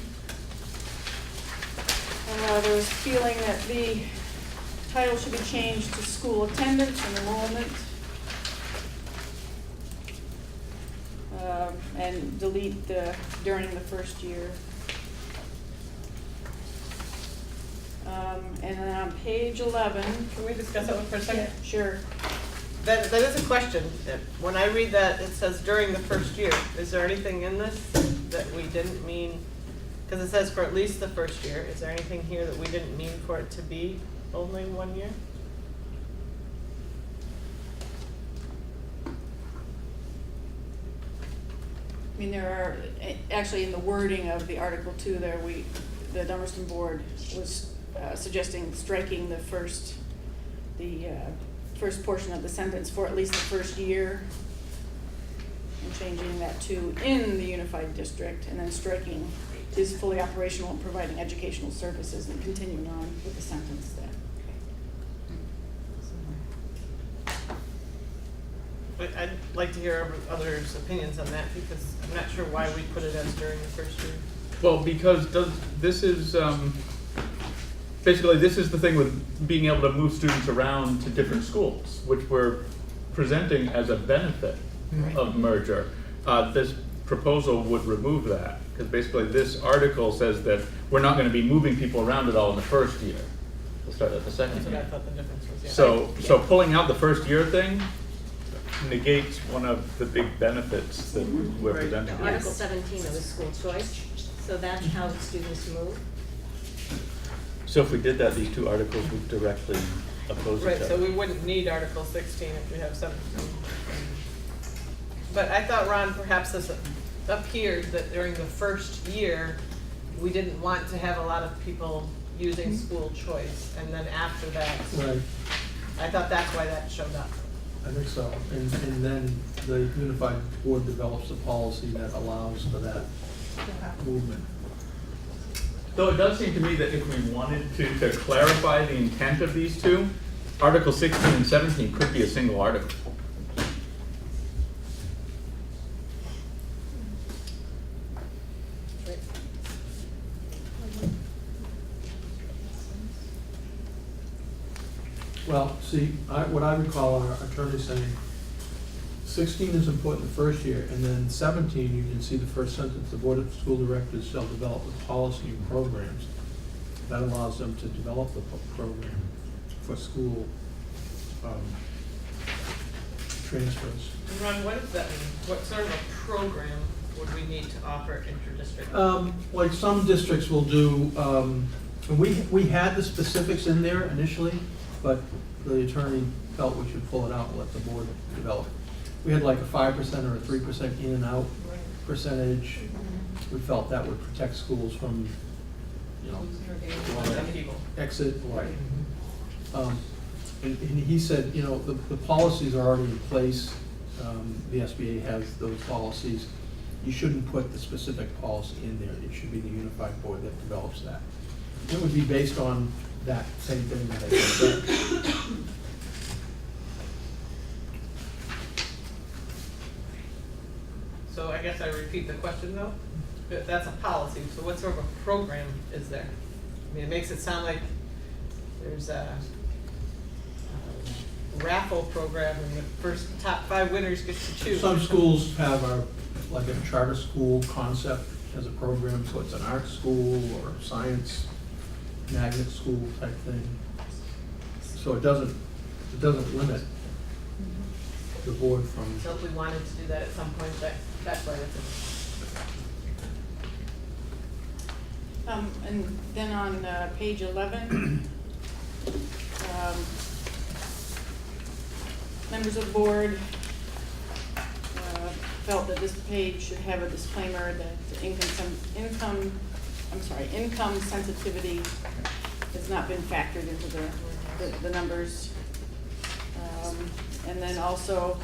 there was feeling that the title should be changed to school attendance and enrollment. And delete the during the first year. And then on page 11. Can we discuss that one for a second? Yeah, sure. That is a question. When I read that, it says during the first year. Is there anything in this that we didn't mean? Because it says for at least the first year. Is there anything here that we didn't mean for it to be only 1 year? I mean, there are, actually in the wording of the Article 2 there, the Dummerston Board was suggesting striking the first portion of the sentence for at least the first year, and changing that to in the unified district, and then striking is fully operational and providing educational services, and continuing on with the sentence there. But I'd like to hear others' opinions on that, because I'm not sure why we put it as during the first year. Well, because this is, basically, this is the thing with being able to move students around to different schools, which we're presenting as a benefit of merger. This proposal would remove that, because basically this article says that we're not gonna be moving people around at all in the first year. We'll start at the second That's what I year. thought the difference was, yeah. So pulling out the first year thing negates one of the big benefits that we're Right. presenting. Article 17 of the school choice, so that's how students move. So if we did that, these two articles would directly oppose each Right, other. so we wouldn't need Article 16 if we have 17. But I thought, Ron, perhaps this appeared that during the first year, we didn't want to have a lot of people using school choice, and then after that, Right, I thought that's why that showed up. I think so. And then the unified board develops a policy that allows for that movement. Though it does seem to me that if we wanted to clarify the intent of these two, Article 16 and 17 could be a single article. Well, see, what I recall our attorney saying, 16 is important the first year, and then 17, you can see the first sentence, the Board of School Directors shall develop the policy and programs. That allows them to develop the program for school transfers. Ron, what does that mean? What sort of a program would we need to offer inter-district? Like some districts will do, and we had the specifics in there initially, but the attorney felt we should pull it out and let the board develop. We had like a 5% or a 3% in and out percentage. We felt that would protect schools from, you know, exit. Right. And he said, you know, the policies are already in place. The SBA has those policies. You shouldn't put the specific policy in there. It should be the unified board that develops that. It would be based on that same thing that I just said. So I guess I repeat the question though. That's a policy, so what sort of a program is there? I mean, it makes it sound like there's a raffle program and the first top 5 winners get to choose. Some schools have like a charter school concept as a program, so it's an art school or science magnet school type thing. So it doesn't limit the board from. So if we wanted to do that at some point, that's why it's And then on page 11, members of the board felt that this page should have a disclaimer that income sensitivity has not been factored into the numbers. And then also,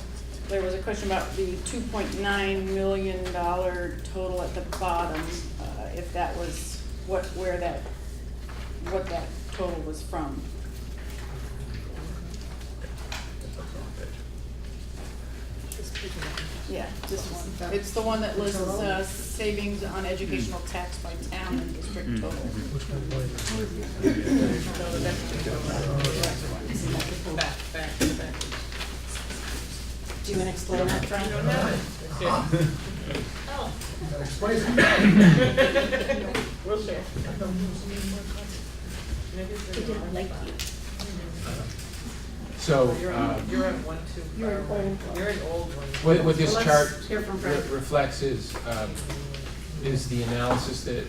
there was a question about the $2.9 million total at the bottom, if that was what that total was from. Yeah, this one. It's the one that lists savings on educational tax by town and district total. back. Do you want to explain that, Fran? I don't know it. Oh. Explain it. We'll share. So, You're on 1, 2. You're an old one. You're an old one. what this Well, chart let's hear from Fran. reflects is the analysis that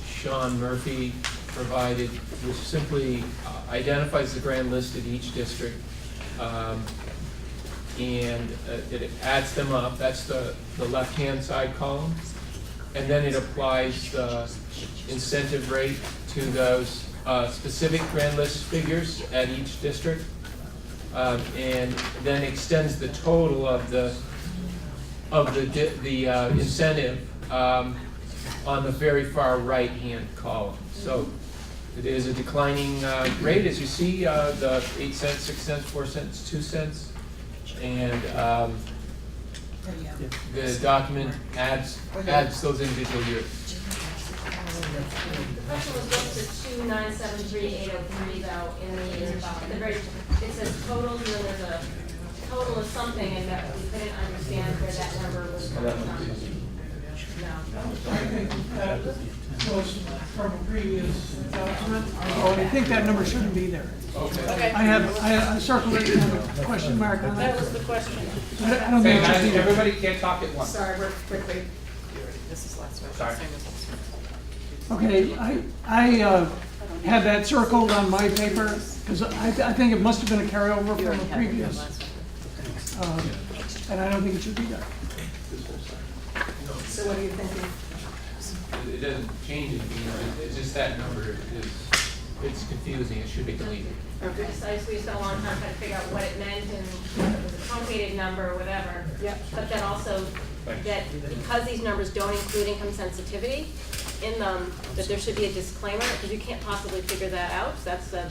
Sean Murphy provided, which simply identifies the grand list of each district, and it adds them up. That's the left-hand side column. And then it applies the incentive rate to those specific grand list figures at each district, and then extends the total of the incentive on the very far right-hand column. So it is a declining rate, as you see, the 8 cents, 6 cents, 4 cents, 2 cents, and the document adds those individual years. The question was what's the 2973803 though in the very, it says total, and then there's a total of something, and that we couldn't understand where that number was coming from. I think that was from a previous document. I think that number shouldn't be there. Okay. I circled it and have a question mark on That it. was the question. I don't think it should be there. Everybody can't talk at once. Sorry, we're quickly. Sorry. Okay, I had that circled on my paper, because I think it must have been a carryover from a previous. And I don't think it should be there. So what are you thinking? It doesn't change anything, it's just that number it's confusing, it should be deleted. Okay. We spent a long time trying to figure out what it meant and whether it was a truncated number or whatever. Yep. But then also, that because these numbers don't include income sensitivity in them, that there should be a disclaimer, because you can't possibly figure that out. That's a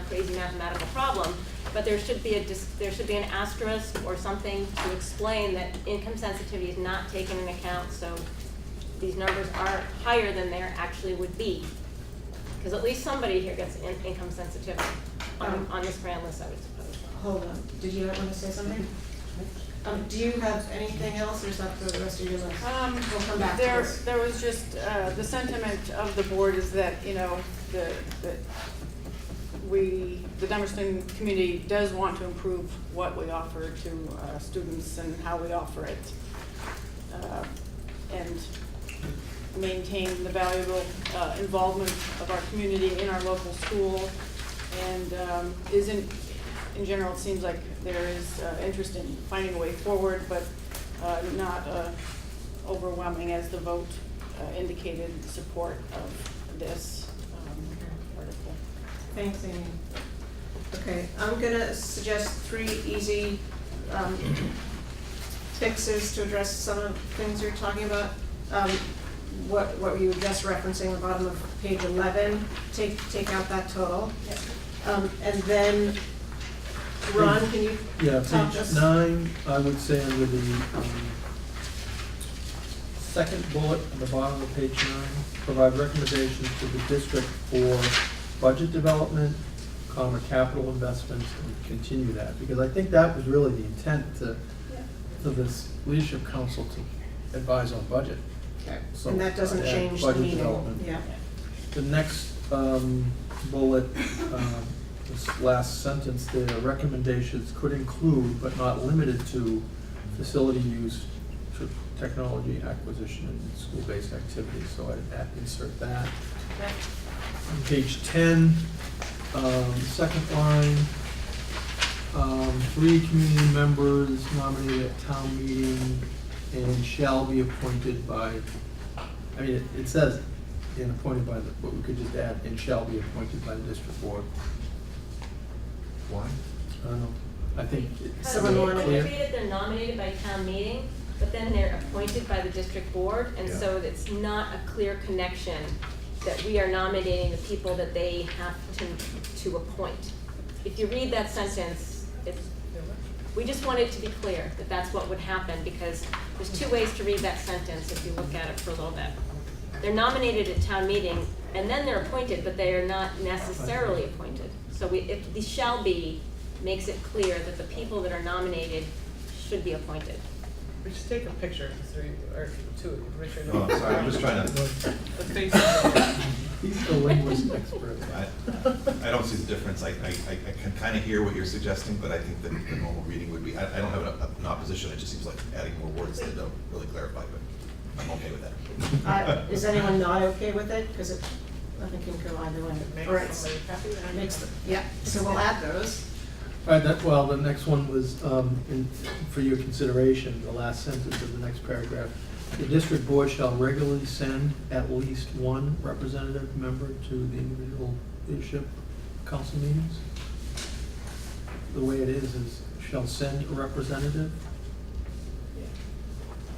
crazy mathematical problem. But there should be an asterisk or something to explain that income sensitivity is not taken into account, so these numbers are higher than they actually would be. Because at least somebody here gets income sensitivity on this grand list, I would suppose. Hold on, did you want to say something? Do you have anything else, or is that for the rest of your list? We'll come back to this. There was just, the sentiment of the board is that, you know, the Dummerston community does want to improve what we offer to students and how we offer it. And maintain the valuable involvement of our community in our local school. And in general, it seems like there is interest in finding a way forward, but not overwhelming, as the vote indicated, support of this article. Thanks, Amy. Okay, I'm gonna suggest 3 easy fixes to address some of the things you're talking about. What you were just referencing, the bottom of page 11, take out that total. And then, Ron, can you talk Page us? 9, I would say under the second bullet on the bottom of page 9, provide recommendations to the district for budget development, capital investments, and continue that. Because I think that was really the intent for this leadership council to advise on budget. Okay. So, And that doesn't change the budget meaning. development. Yeah. The next bullet, this last sentence there, recommendations could include but not limited to facility use, technology acquisition, and school-based activities. So I'd insert that. Okay. On page 10, second line, 3 community members nominated at town meeting and shall be appointed by, I mean, it says, and appointed by the, but we could just add, and shall be appointed by the district board. Why? I don't know, I think Because it's Someone really wanted- clear. they're nominated by town meeting, but then they're appointed by the district board, and so it's not a clear connection that we are nominating the people that they have to appoint. If you read that sentence, we just want it to be clear that that's what would happen, because there's 2 ways to read that sentence if you look at it for a little bit. They're nominated at town meeting, and then they're appointed, but they are not necessarily appointed. So if the shall be makes it clear that the people that are nominated should be appointed. We just take a picture of the 3 or 2, Richard. No, I'm sorry, I'm just trying to, The face of He's the linguist expert. I don't see the difference. I can kind of hear what you're suggesting, but I think that the normal reading would be, I don't have an opposition, it just seems like adding more words that don't really clarify, but I'm okay with that. Is anyone not okay with it? Because I think it can go either way. Makes All right. somebody happy, then Makes them, yeah, so we'll add those. All right, well, the next one was, for your consideration, the last sentence of the next paragraph. The district board shall regularly send at least one representative member to the individual leadership council meetings. The way it is shall send a representative.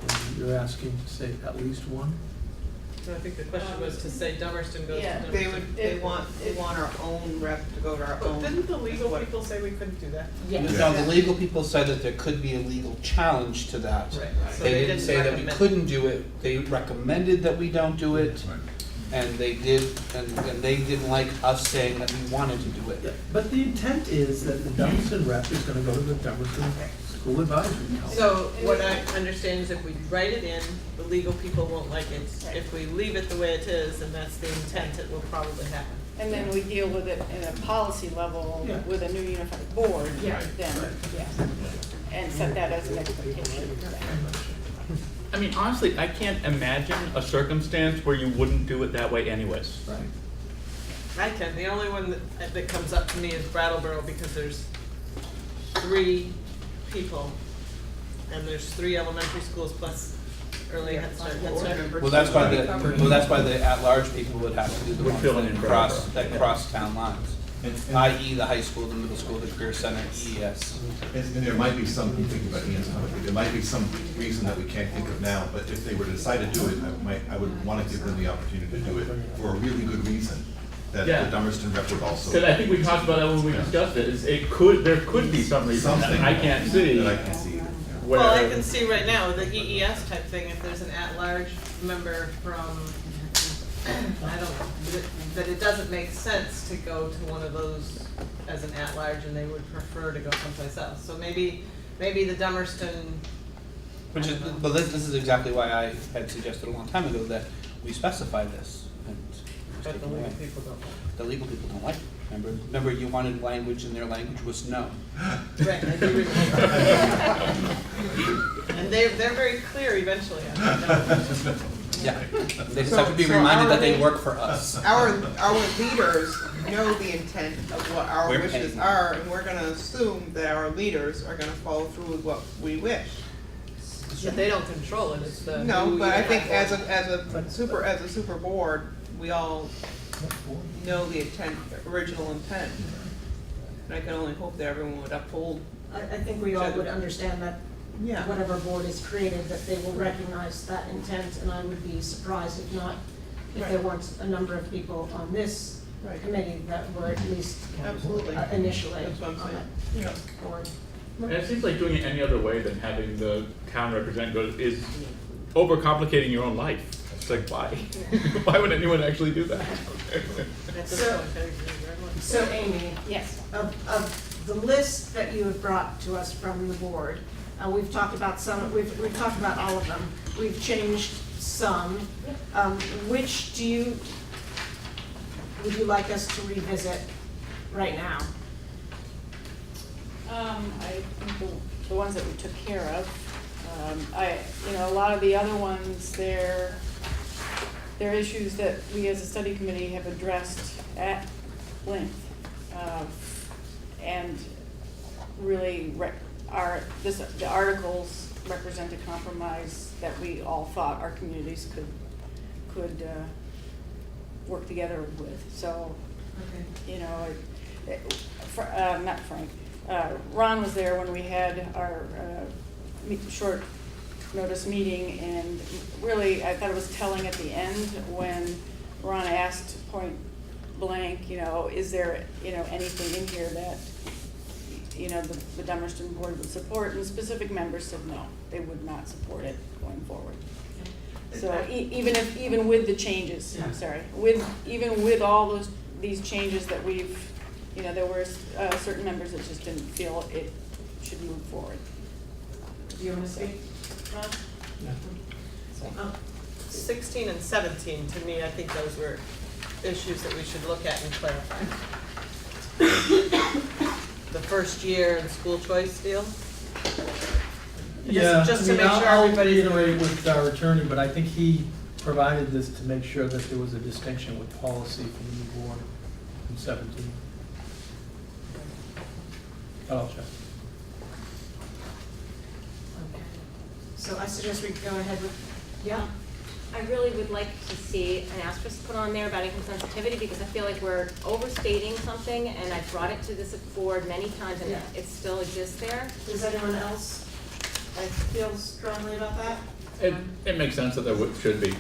And you're asking to say at least one? So I think the question was to say Dummerston goes to Yeah. Dummerston. They want our own rep to go to our But own. didn't the legal people say we couldn't do that? Now, the legal people said that there could be a legal challenge to that. Right. So They didn't say that we recommend- couldn't do it, they recommended that we don't do it, and they did, and they didn't like us saying that we wanted to do Yeah, it. but the intent is that the Dummerston rep is gonna go to the Dummerston School Advisory Council. So what I understand is if we write it in, the legal people won't like it. Right. If we leave it the way it is, and that's the intent, it will probably happen. And then we deal with it in a policy level Yeah. with a new unified board, Yeah. then, yeah. And set that as an expectation. I mean, honestly, I can't imagine a circumstance where you wouldn't do it that way anyways. Right. I can, the only one that comes up to me is Brattleboro, because there's 3 people, and there's 3 elementary schools plus early Head Start. Well, that's why the at-large people would have to do the Would ones fill in that cross town lines, i.e. the high school, the middle school, the career center, EES. And there might be some, thinking about Ian's comment, there might be some reason that we can't think of now, but if they were to decide to do it, I would want to give them the opportunity to do it for a really good reason, that Yeah. the Dummerston rep would also. Because I think we talked about that when we discussed it, is there could be some reason that Something I can't see. That I can't see. where- Well, I can see right now, the EES type thing, if there's an at-large member from, I don't know, that it doesn't make sense to go to one of those as an at-large, and they would prefer to go someplace else. So maybe the Dummerston, Which is, but this is exactly why I had suggested a long time ago that we specify this. And it's but the taken legal away. people don't. The legal people don't like it. Remember you wanted language and their language was no. Right, I do remember. And they're very clear eventually on that. Yeah. They just have to be reminded that they work for us. Our leaders know the intent of what our We're wishes paying them. are, and we're gonna assume that our leaders are gonna follow through with what we wish. But they don't control it, it's the. No, but I think as a. a super board, we all know the original intent. And I can only hope that everyone would uphold. I think we all would understand that Yeah. whatever board is created, that they will recognize that intent, and I would be surprised if not, if there weren't a number of people on this Right. committee that were at least Absolutely. Initially That's what I'm on saying. that board. And it seems like doing it any other way than having the town representative is overcomplicating your own life. It's like, why? Why would anyone actually do that? That's So- a point, I agree very much. So Amy, Yes. of the list that you have brought to us from the board, we've talked about some, we've talked about all of them. We've changed some. Which would you like us to revisit right now? I think the ones that we took care of, a lot of the other ones, they're issues that we as a study committee have addressed at length. And really the articles represent a compromise that we all thought our communities could work together with. So, not Frank, Ron was there when we had our short notice meeting, and really, I thought it was telling at the end when Ron asked point blank, is there, anything in here that, the Dummerston board would support, and specific members said no, they would not support it going forward. So even with the changes, I'm sorry, even with all these changes that we've, there were certain members that just didn't feel it should move forward. Do you want to speak, Ron? Yeah. 16 and 17, to me, I think those were issues that we should look at and clarify. The first year and school choice deal. Yeah, Just to make sure I'll everybody's. reiterate with our attorney, but I think he provided this to make sure that there was a distinction with policy from the new board in 17. But I'll check. Okay. So I suggest we go ahead with, yeah? I really would like to see an asterisk put on there about income sensitivity, because I feel like we're overstating something, and I've brought it to this board many times, and Yeah. it still exists there. Does anyone else feel strongly about that? It makes sense that there should be,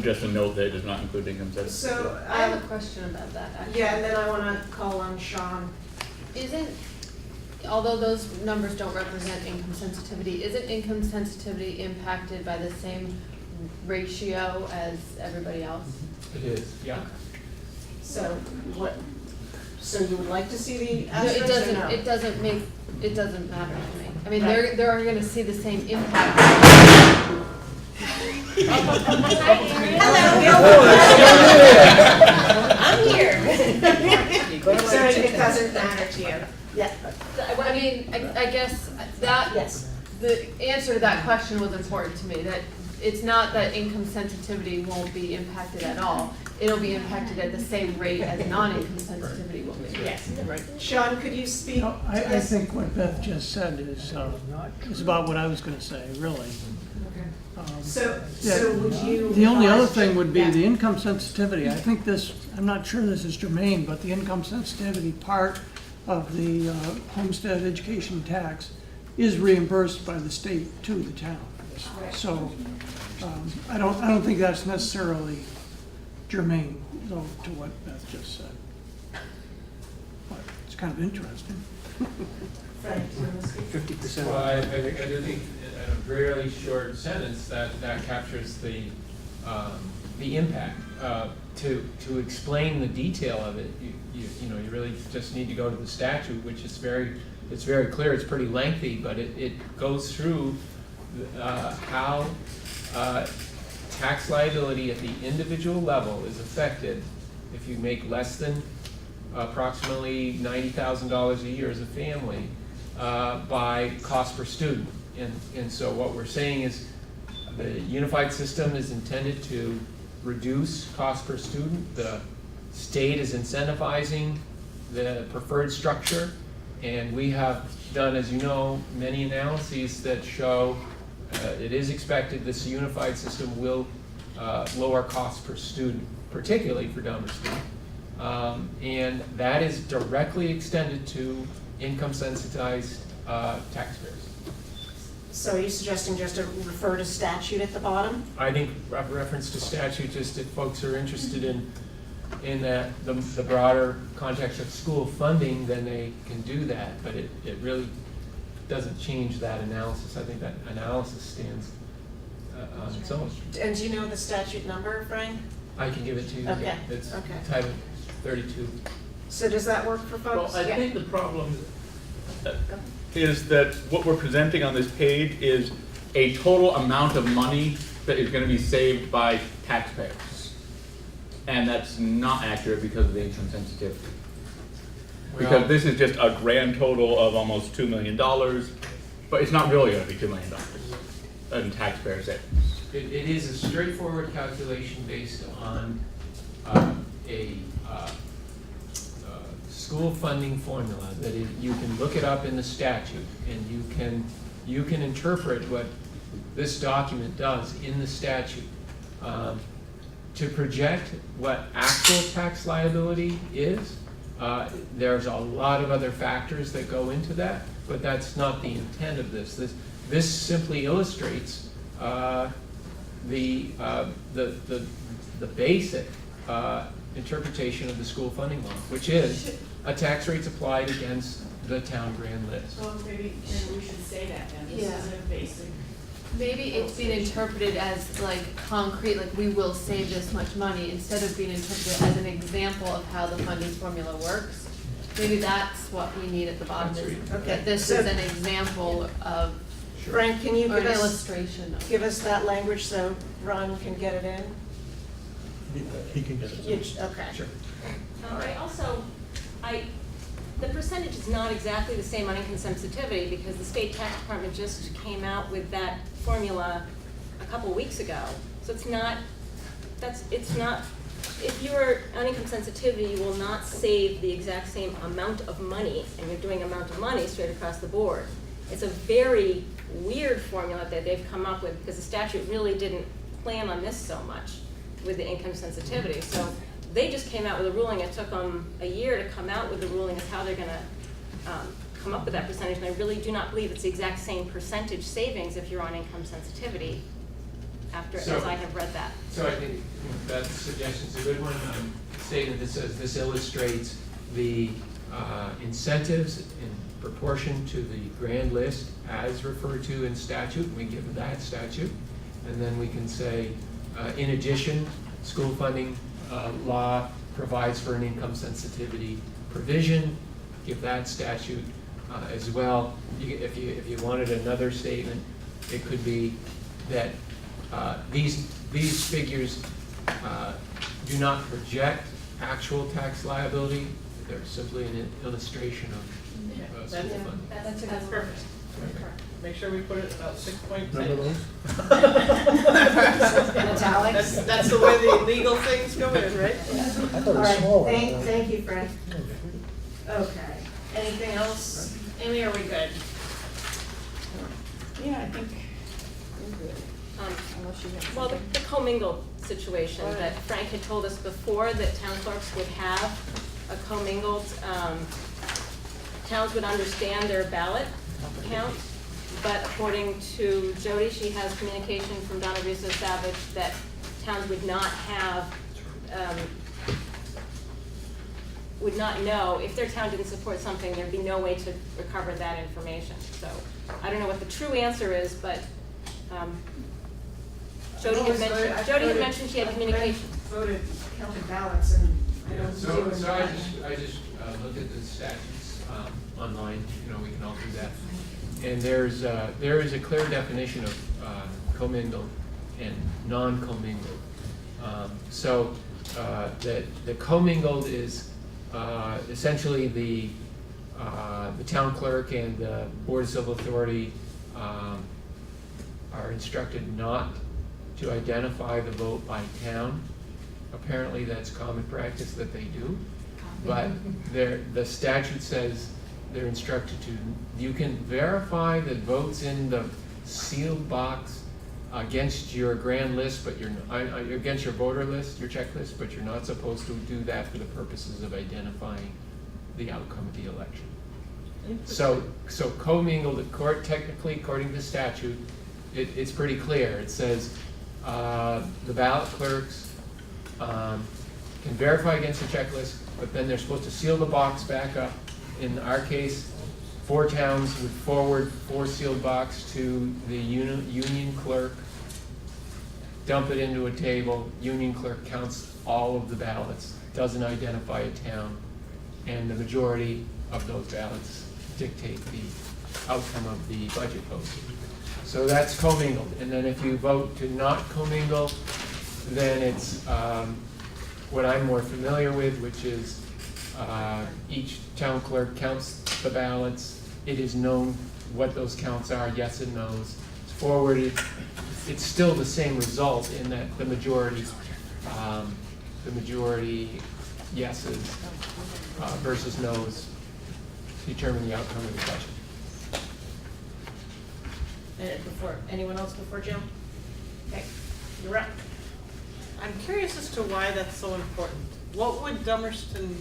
just a note that it does not include income sensitivity. So, I have a question about that, actually. yeah, and then I wanna call on Sean. Isn't, although those numbers don't represent income sensitivity, isn't income sensitivity impacted by the same ratio as everybody else? It is, yeah. So what, so you would like to see the No, asterisk or no? it doesn't matter to me. I mean, Right. they're gonna see the same impact. I'm here. So it doesn't matter to you? Yeah. I mean, I guess that, Yes. the answer to that question was important to me, that it's not that income sensitivity won't be impacted at all. It'll be impacted at the same rate as non-income sensitivity will be. Yes, right. Sean, could you speak No, to I this? think what Beth just said is about what I was gonna say, really. So Yeah. would you? The only other advise- thing would be Yeah. the income sensitivity. I think this, I'm not sure this is germane, but the income sensitivity part of the homestead education tax is reimbursed by the state to the town. So, I don't think that's necessarily germane, though, to what Beth just said. But it's kind of interesting. Frank, do you want to speak? 50%. Well, I do think in a really short sentence that captures the impact. To explain the detail of it, you really just need to go to the statute, which is it's very clear. It's pretty lengthy, but it goes through how tax liability at the individual level is affected if you make less than approximately $90,000 a year as a family by cost per student. And so what we're saying is the unified system is intended to reduce cost per student. The state is incentivizing the preferred structure, and we have done, as you know, many analyses that show it is expected this unified system will lower costs per student, particularly for Dummerston. And that is directly extended to income sensitized taxpayers. So are you suggesting just to refer to statute at the bottom? I think reference to statute, just if folks are interested in the broader context of school funding, then they can do that, but it really doesn't change that analysis. I think that analysis stands on its own. And do you know the statute number, Frank? I can give it to you. Okay, It's okay. Title 32. So does that work for folks? Well, I Yeah. think the problem is that what we're presenting on this page is a total amount of money that is going to be saved by taxpayers. And that's not accurate because of the income sensitivity. Because this is just a grand total of almost $2 million, but it's not really going to be $2 million in taxpayer savings. It is a straightforward calculation based on a school funding formula that you can look it up in the statute, and you can interpret what this document does in the statute to project what actual tax liability is. There's a lot of other factors that go into that, but that's not the intent of this. This simply illustrates the basic interpretation of the school funding law, which is a tax rate's applied against the town grand list. Well, maybe we should say that then, this Yeah. is a basic. Maybe it's being interpreted as like concrete, like we will save this much money, instead of being interpreted as an example of how the funding formula works. Maybe that's what we need at the bottom, That's is right. Okay, that this so- is an example of, Frank, can you or give an us, illustration of. give us that language so Ron can get it in? He can get it. Okay. Sure. The percentage is not exactly the same on income sensitivity, because the state tax department just came out with that formula a couple weeks ago. So it's not if you're on income sensitivity, you will not save the exact same amount of money, and you're doing amount of money straight across the board. It's a very weird formula that they've come up with, because the statute really didn't plan on this so much with the income sensitivity. So they just came out with a ruling. It took them a year to come out with the ruling as how they're gonna come up with that percentage, and I really do not believe it's the exact same percentage savings if you're on income sensitivity, as I have read that. So I think that suggestion's a good one. Statement that says this illustrates the incentives in proportion to the grand list as referred to in statute. We give that statute. And then we can say, in addition, school funding law provides for an income sensitivity provision. Give that statute as well. If you wanted another statement, it could be that these figures do not project actual tax liability. They're simply an illustration of school funding. That's perfect. Make sure we put it about 6.6. Remember those? That's the way the legal things go in, right? I thought it All was right, smaller. thank you, Fred. Okay, anything else? Amy, are we good? Yeah, I think we're good. Unless you have Well, something. the commingled situation that Frank had told us before, that town clerks would have a commingled, towns would understand their ballot count, but according to Jody, she has communication from Donna Russo Savage that towns would not have, would not know, if their town didn't support something, there'd be no way to recover that information. So I don't know what the true answer is, but Jody had mentioned she had communication. Voted, counted ballots, and I Yeah, don't see so what's I happening. just looked at the statutes online, we can all do that. And there is a clear definition of commingled and non-commingled. So the commingled is essentially the town clerk and the Board of Civil Authority are instructed not to identify the vote by town. Apparently that's common practice that they do, but the statute says they're instructed to, you can verify the votes in the sealed box against your grand list, but you're, against your voter list, your checklist, but you're not supposed to do that for the purposes of identifying the outcome of the election. So commingled, technically, according to statute, it's pretty clear. It says the ballot clerks can verify against the checklist, but then they're supposed to seal the box back up. In our case, 4 towns would forward 4 sealed box to the union clerk, dump it into a table, union clerk counts all of the ballots, doesn't identify a town, and the majority of those ballots dictate the outcome of the budget vote. So that's commingled. And then if you vote to not commingle, then it's what I'm more familiar with, which is each town clerk counts the ballots. It is known what those counts are, yes and no's. It's forwarded. It's still the same result in that the majority yeses versus no's determine the outcome of the question. Anyone else before Jim? Okay, you're up. I'm curious as to why that's so important. What would Dummerston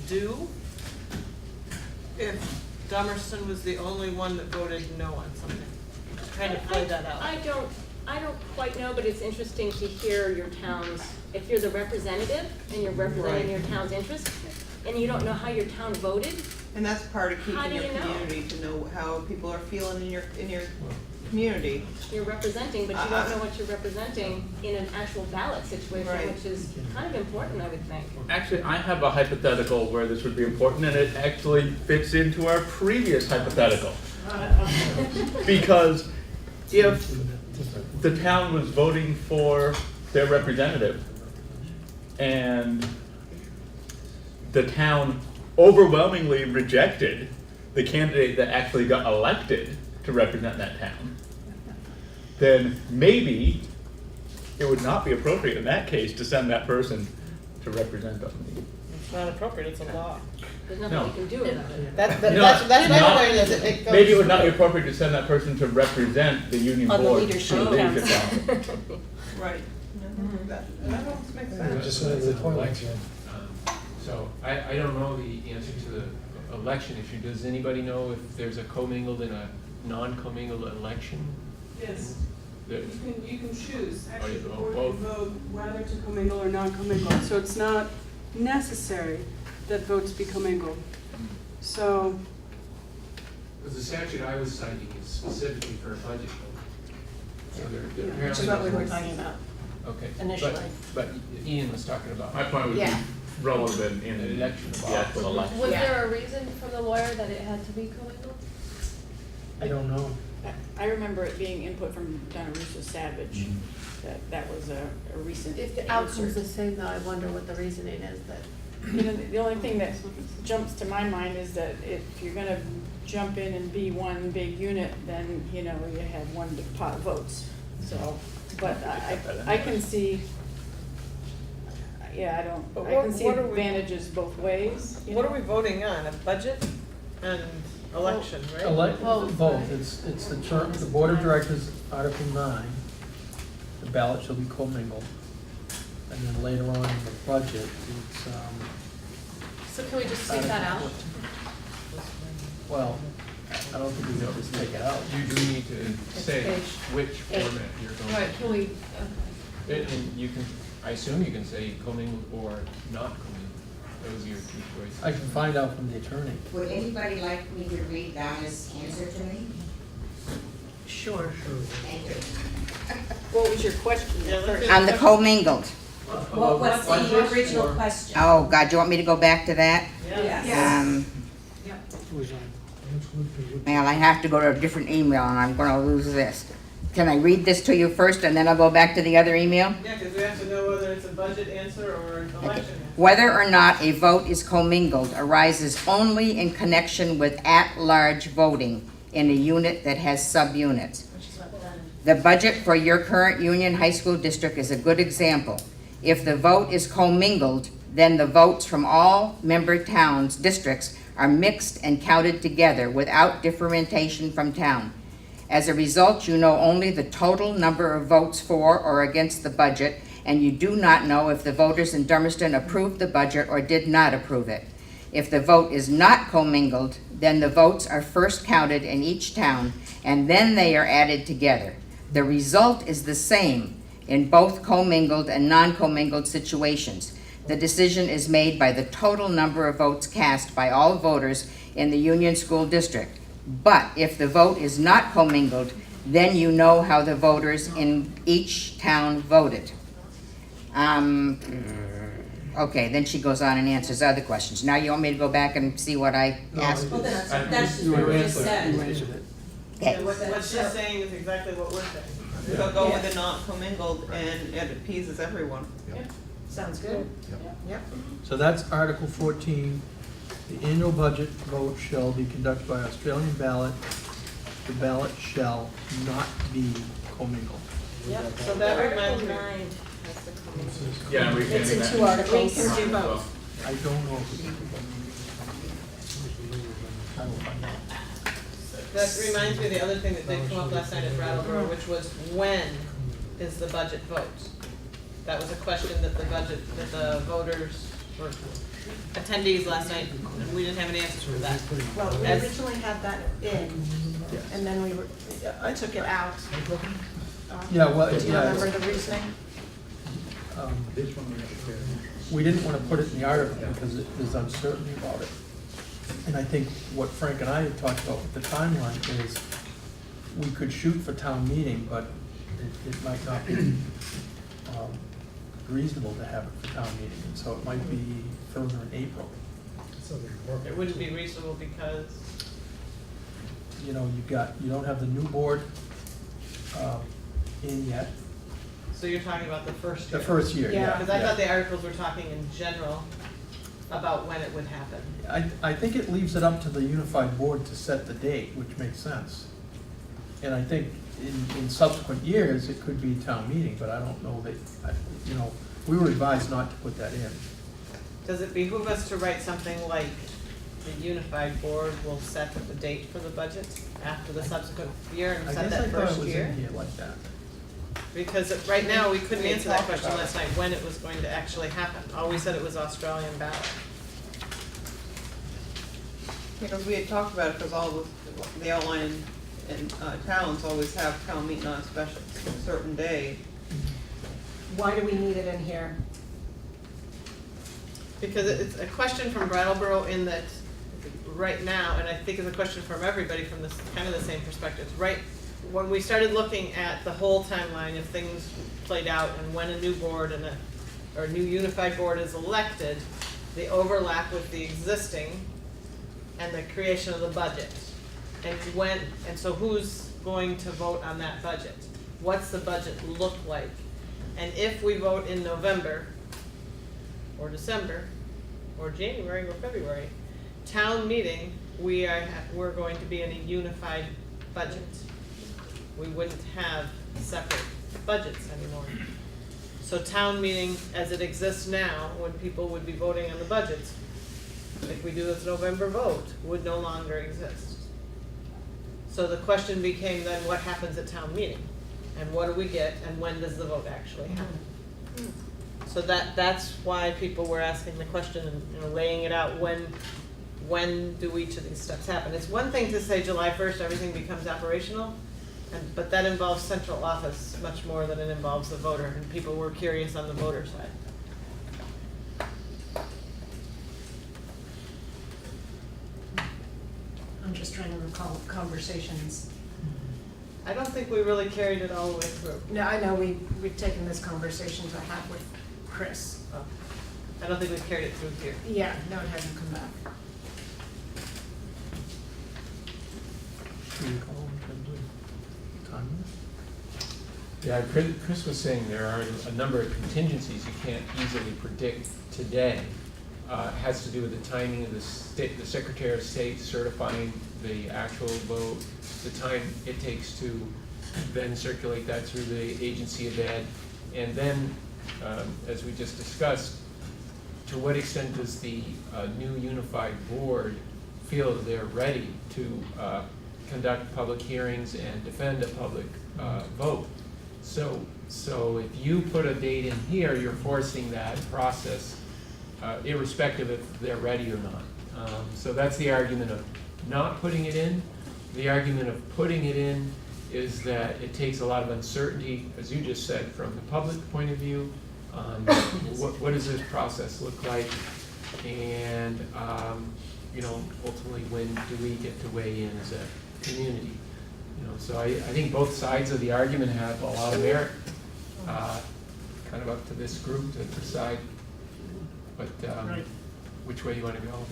do if Dummerston was the only one that voted no on something? Kind of play that out. I don't quite know, but it's interesting to hear your town's, if you're the representative and you're representing your town's interest, and you don't know how your town voted, And that's part of How do keeping your you know? community, to know how people are feeling in your community. you're representing, but you don't know what you're representing in an actual ballot situation, Right. which is kind of important, I would think. Actually, I have a hypothetical where this would be important, and it actually fits into our previous hypothetical. Because if the town was voting for their representative, and the town overwhelmingly rejected the candidate that actually got elected to represent that town, then maybe it would not be appropriate in that case to send that person to represent us. It's not appropriate, it's a law. There's nothing we can do about it. That's No, my not- awareness, it goes. Maybe it would not be appropriate to send that person to represent the union On the board. leadership to the council. council. Right. That almost makes sense. Just like the toilets, yeah. So I don't know the answer to the election issue. Does anybody know if there's a commingled and a non-commingled election? Yes, There- you can choose, Oh, actually, you the go board both. can vote whether to commingle or non-commingle, so it's not necessary that votes be commingled. So, Because the statute I was citing is specifically for a budget vote. So there Yeah, apparently. Which is what we were talking about. Okay. initially. But Ian was talking about. My point would be Yeah. relevant in An election. the actual election. Was Yeah. there a reason from the lawyer that it had to be commingled? I don't know. I remember it being input from Donna Russo Savage, that was a recent If the answer. outcome's the same though, I wonder what the reasoning is that. You know, the only thing that jumps to my mind is that if you're gonna jump in and be one big unit, then, you know, you have one big pot of votes. So, but I can see, yeah, But I can see what are we- advantages both ways. you What know? are we voting on, a budget and election, right? Elect, Both, both, right? it's the term, the Board of Directors, Article 9, the ballot shall be commingled. And then later on in the budget, it's, So can we just take that out? Article 14. Well, I don't think we can just take it out. You do need to say page which format you're going. Right, can we, okay. And you can, I assume you can say commingled or not commingled. Those are your two choices. I can find out from the attorney. Would anybody like me to read Donna's answer to me? Sure. Thank you. What was your question? Yeah, let's On the commingled. What was the original question? Oh, God, do you want me to go back to that? Yeah. Was on. Well, I have to go to a different email and I'm gonna lose this. Can I read this to you first and then I'll go back to the other email? Yeah, because we have to know whether it's a budget answer or an election answer. Whether or not a vote is commingled arises only in connection with at-large voting in a unit that has subunits. The budget for your current Union High School district is a good example. If the vote is commingled, then the votes from all member towns, districts, are mixed and counted together without differentiation from town. As a result, you know only the total number of votes for or against the budget, and you do not know if the voters in Dummerston approved the budget or did not approve it. If the vote is not commingled, then the votes are first counted in each town, and then they are added together. The result is the same in both commingled and non-commingled situations. The decision is made by the total number of votes cast by all voters in the Union School District. But if the vote is not commingled, then you know how the voters in each town voted. Okay, then she goes on and answers other questions. Now you want me to go back and see what I asked? Well, that's just You what we just answered said. you answered it. Okay. Yeah, what's just saying is exactly what we're saying. We'll go with the not commingled and it appeases everyone. Sounds good. Yep. So that's Article 14. The annual budget vote shall be conducted by Australian ballot. The ballot shall not be commingled. Yep, so that reminds me. Article 9 has the commingled. Yeah, we can. It's in two articles. We can do both. I don't know if it's. I will find out. That reminds me of the other thing that did come up last night at Brattleboro, which was when is the budget vote? That was a question that the voters or attendees last night, and we didn't have any answers for that. Well, we As- originally had that in, and then I took it out. Yeah, well, Do you yeah, remember the reasoning? We didn't want to put it in the article because there's uncertainty about it. And I think what Frank and I had talked about with the timeline is we could shoot for town meeting, but it might not be reasonable to have it for town meeting. And so it might be further in April. It wouldn't be reasonable because, You know, you don't have the new board in yet. so you're talking about the first year? The first year, yeah. Because I yeah. thought the articles were talking in general about when it would happen. I think it leaves it up to the unified board to set the date, which makes sense. And I think in subsequent years, it could be town meeting, but I don't know that, you know, We were advised not to put that in. Does it behoove us to write something like the unified board will set the date for the budget after the subsequent year and I set guess I that thought it first was year? in here like that. Because right now, we couldn't We answer that talked question about last night, when it was going to actually happen. All we said it was Australian ballot. Because we had talked about it, because all the outlying and towns always have town meeting on a special, certain day. Why do we need it in here? Because it's a question from Brattleboro in that, right now, and I think it's a question from everybody from this, kind of the same perspectives, right? When we started looking at the whole timeline of things played out and when a new board or a new unified board is elected, the overlap with the existing and the creation of the budget. And so who's going to vote on that budget? What's the budget look like? And if we vote in November, or December, or January, or February, town meeting, we're going to be in a unified budget. We wouldn't have separate budgets anymore. So town meeting, as it exists now, when people would be voting on the budgets, if we do this November vote, would no longer exist. So the question became then, what happens at town meeting? And what do we get, and when does the vote actually happen? So that's why people were asking the question and laying it out, when do each of these steps happen? It's one thing to say July 1st, everything becomes operational, but that involves central office much more than it involves the voter, and people were curious on the voter side. I'm just trying to recall conversations. I don't think we really carried it all the way through. No, I know we've taken this conversation to have with Chris. Oh. I don't think we've carried it through here. Yeah, no, it hasn't come back. Do you recall in terms of timing? Yeah, Chris was saying there are a number of contingencies you can't easily predict today. It has to do with the timing of the Secretary of State certifying the actual vote, the time it takes to then circulate that through the agency of ed, and then, as we just discussed, to what extent does the new unified board feel that they're ready to conduct public hearings and defend a public vote? So if you put a date in here, you're forcing that process, irrespective if they're ready or not. So that's the argument of not putting it in. The argument of putting it in is that it takes a lot of uncertainty, as you just said, from the public point of view, on what does this process look like, and ultimately, when do we get to weigh in as a community? So I think both sides of the argument have a lot of merit. Kind of up to this group to decide which way you want to go.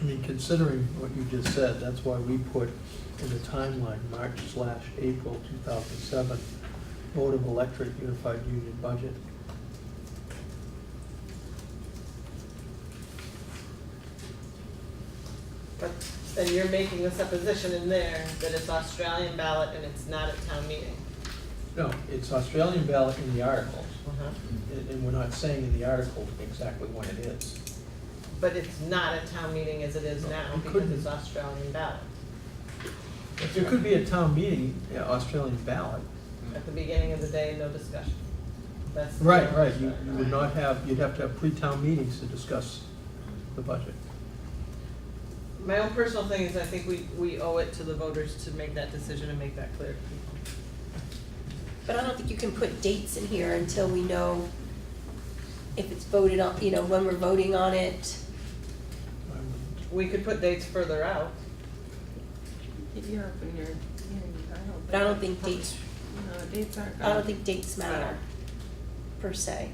I mean, considering what you just said, that's why we put in the timeline, March/April 2007, vote of electric unified union budget. But then you're making the supposition in there that it's Australian ballot and it's not at town meeting. No, it's Australian ballot in the articles, Uh-huh. and we're not saying in the article exactly when it is. But it's not at town meeting as it is now It because couldn't. it's Australian ballot. There could be a town meeting, Australian ballot. At the beginning of the day, no discussion. That's the Right, only right, you would not have, you'd have to have pre-town meetings to discuss the budget. My own personal thing is I think we owe it to the voters to make that decision and make that clear to people. But I don't think you can put dates in here until we know if it's voted on, when we're voting on it. We could put dates further out. You're up in your, But I don't think dates, no, dates aren't I don't think dates matter, per se.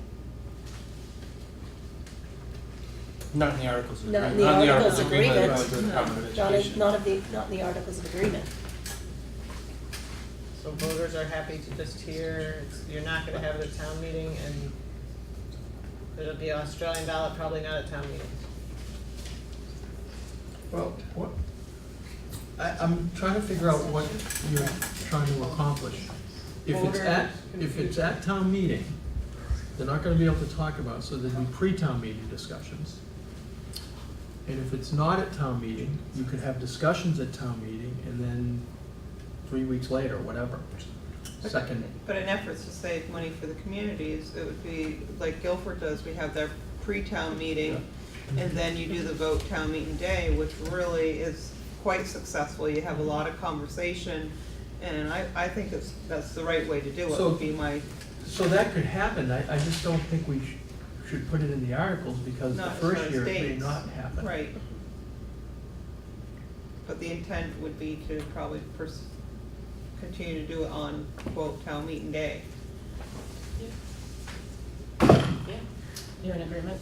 Not in the Articles of Not in Agreement. the Not in the Articles of Agreement. Relative to the Department of Not Education. in the Articles of Agreement. So voters are happy to just hear, you're not gonna have it at town meeting and it'll be Australian ballot, probably not at town meeting. Well, I'm trying to figure out what you're trying to accomplish. If it's at town meeting, they're not gonna be able to talk about it, so there'd be pre-town meeting discussions. And if it's not at town meeting, you could have discussions at town meeting, and then 3 weeks later, whatever, second. But in efforts to save money for the communities, it would be like Guilford does, we have their pre-town meeting, and then you do the vote town meeting day, which really is quite successful. You have a lot of conversation, and I think that's the right way to do it, So- would be my, So that could happen, I just don't think we should put it in the articles, because the Not as first far as year it may dates. not happen. right. But the intent would be to probably continue to do it on, quote, town meeting day. You're in agreement?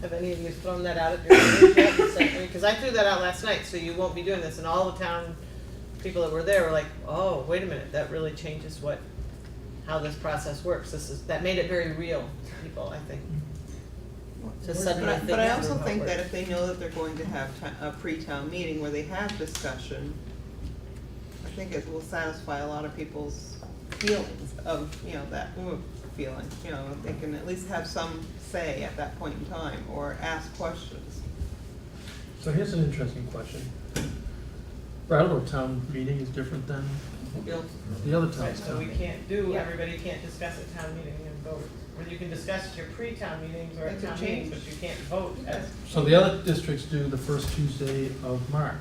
Have any of you thrown that out at your meeting yet? Because I threw that out last night, so you won't be doing this, and all the town people that were there were like, oh, wait a minute, that really changes how this process works. That made it very real to people, I think. To suddenly think But I through also how it think that works. if they know that they're going to have a pre-town meeting where they have discussion, I think it will satisfy a lot of people's feelings of, that feeling. They can at least have some say at that point in time, or ask questions. So here's an interesting question. Brattleboro town meeting is different than the other Right, towns' so town we meeting. can't everybody can't discuss at town meeting and vote. Or you can discuss at your pre-town meetings or at It could town meetings, change. but you can't vote at. So the other districts do the first Tuesday of March.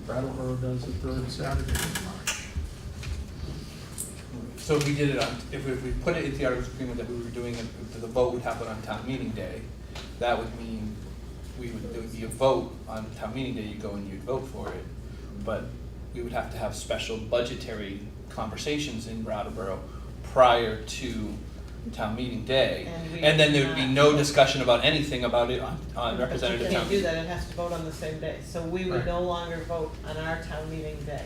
Brattleboro does the third Saturday of March. So if we did it on, if we put it into the articles of agreement that we were doing it, that the vote would happen on town meeting day, that would mean there would be a vote on town meeting day, you'd go and you'd vote for it. But we would have to have special budgetary conversations in Brattleboro prior to town meeting day. And then there would be no discussion about anything about it on representative But town you can't do meeting. that, it has to vote on the same day. So we would Right. no longer vote on our town meeting day.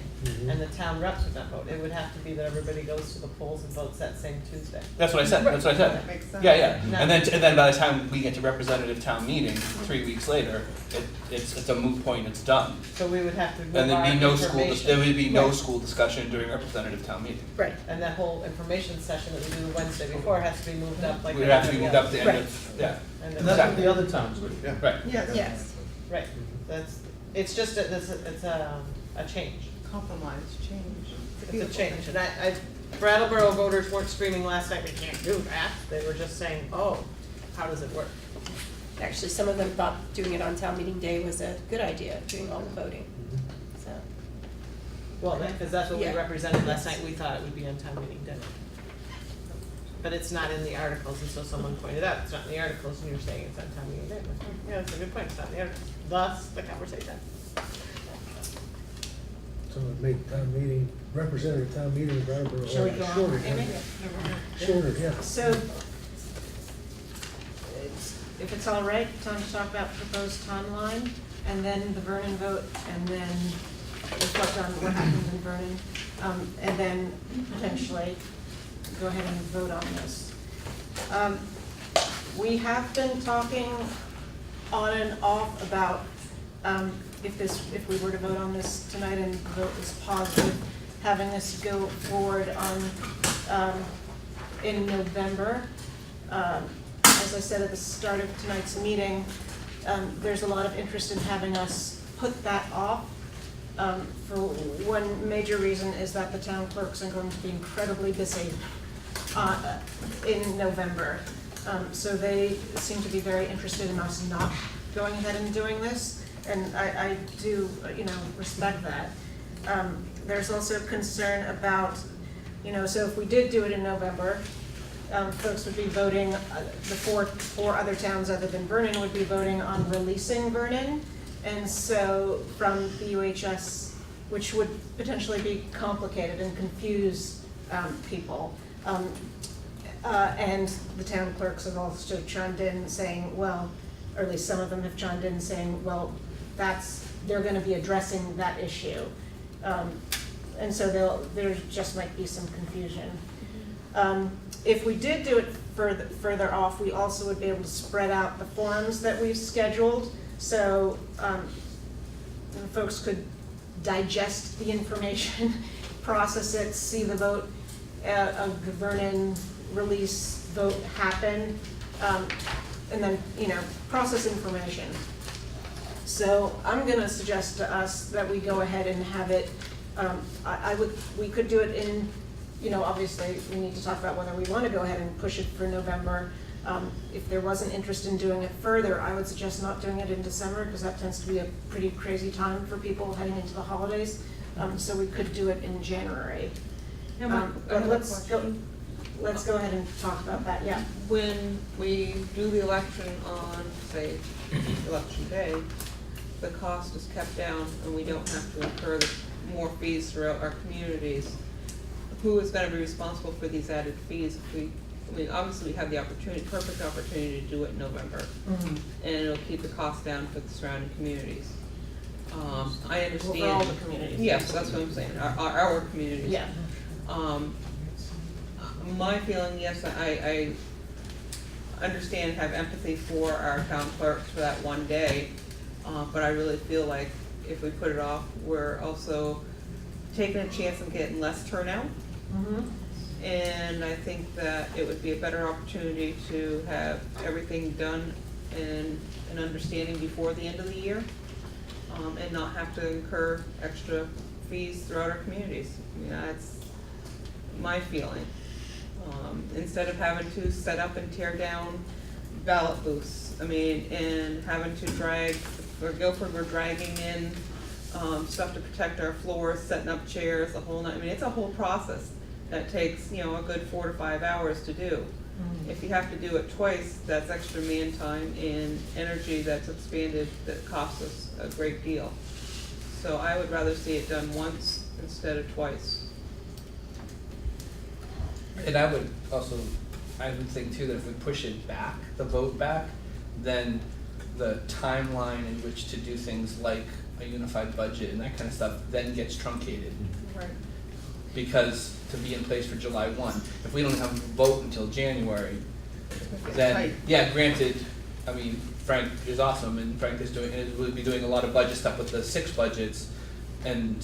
And the town reps would not vote. It would have to be that everybody goes to the polls and votes that same Tuesday. That's what I said, that's what I said. That makes sense. Yeah. And then by the time we get to representative town meeting, 3 weeks later, it's a moot point, it's done. So we would have to move And our there'd be no school, information. there would be no Right. school discussion during representative town meeting. Right, and that whole information session that we do the Wednesday before has to be moved up like. It would have to be moved up to the end Right. of, yeah. And And that's what the other towns do. Right. Yes. Right, it's just, it's a change. Compromise, change. It's a change, and Brattleboro voters weren't screaming last night, we can't do that. They were just saying, oh, how does it work? Actually, some of them thought doing it on town meeting day was a good idea, doing all the voting, so. Well, because that's what we Yeah. represented last night, we thought it would be on town meeting day. But it's not in the articles, and so someone pointed out, it's not in the articles, and you're saying it's on town meeting day. Yeah, that's a good point, it's not in the articles, thus the conversation. So it made town meeting, representative town meeting in Brattleboro Shall we go on, shorter. Amy? Shorter, yeah. So, if it's all right, time to talk about proposed timeline, and then the Vernon vote, and then reflect on what happened in Vernon, and then potentially go ahead and vote on this. We have been talking on and off about if we were to vote on this tonight and the vote was positive, having this go forward in November. As I said at the start of tonight's meeting, there's a lot of interest in having us put that off. For one major reason is that the town clerks are going to be incredibly busy in November. So they seem to be very interested in us not going ahead and doing this, and I do, respect that. There's also concern about, so if we did do it in November, folks would be voting, the four other towns other than Vernon would be voting on releasing Vernon, and so from the UHS, which would potentially be complicated and confuse people. And the town clerks have also chimed in saying, well, or at least some of them have chimed in saying, well, they're gonna be addressing that issue. And so there just might be some confusion. If we did do it further off, we also would be able to spread out the forums that we've scheduled, so folks could digest the information, process it, see the vote the Vernon release vote happen, and then, process information. So I'm gonna suggest to us that we go ahead and have it, we could do it in, obviously, we need to talk about whether we wanna go ahead and push it for November. If there wasn't interest in doing it further, I would suggest not doing it in December, because that tends to be a pretty crazy time for people heading into the holidays. So we could do it in January. But let's go ahead and talk about that, yeah. When we do the election on, say, election day, the cost is kept down and we don't have to incur more fees throughout our communities. Who is gonna be responsible for these added fees if obviously we have the perfect opportunity to do it in November. And it'll keep the cost down for the surrounding communities. I understand. For all the communities. Yes, that's what I'm saying, our communities. Yeah. My feeling, yes, I understand, have empathy for our town clerks for that one day, but I really feel like if we put it off, we're also taking a chance of getting less turnout. And I think that it would be a better opportunity to have everything done and an understanding before the end of the year, and not have to incur extra fees throughout our communities. That's my feeling. Instead of having to set up and tear down ballot booths, and having to drag, for Guilford, we're dragging in stuff to protect our floors, setting up chairs, the whole night. It's a whole process that takes, a good 4 to 5 hours to do. If you have to do it twice, that's extra man time and energy that's expanded that costs us a great deal. So I would rather see it done once instead of twice. And I would think too that if we push it back, the vote back, then the timeline in which to do things like a unified budget and that kind of stuff then gets truncated. Right. Because to be in place for July 1, if we don't have a vote until January, then, yeah, granted, Frank is awesome and Frank will be doing a lot of budget stuff with the 6 budgets, and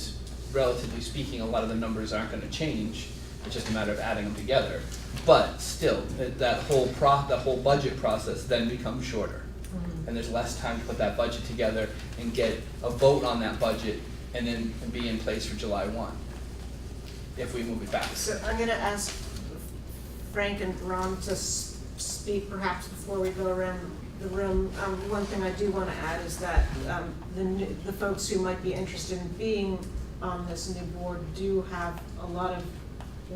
relatively speaking, a lot of the numbers aren't gonna change. It's just a matter of adding them together. But still, that whole budget process then becomes shorter. And there's less time to put that budget together and get a vote on that budget and then be in place for July 1, if we move it back. So I'm gonna ask Frank and Ron to speak perhaps before we go around the room. One thing I do wanna add is that the folks who might be interested in being on this new board do have a lot of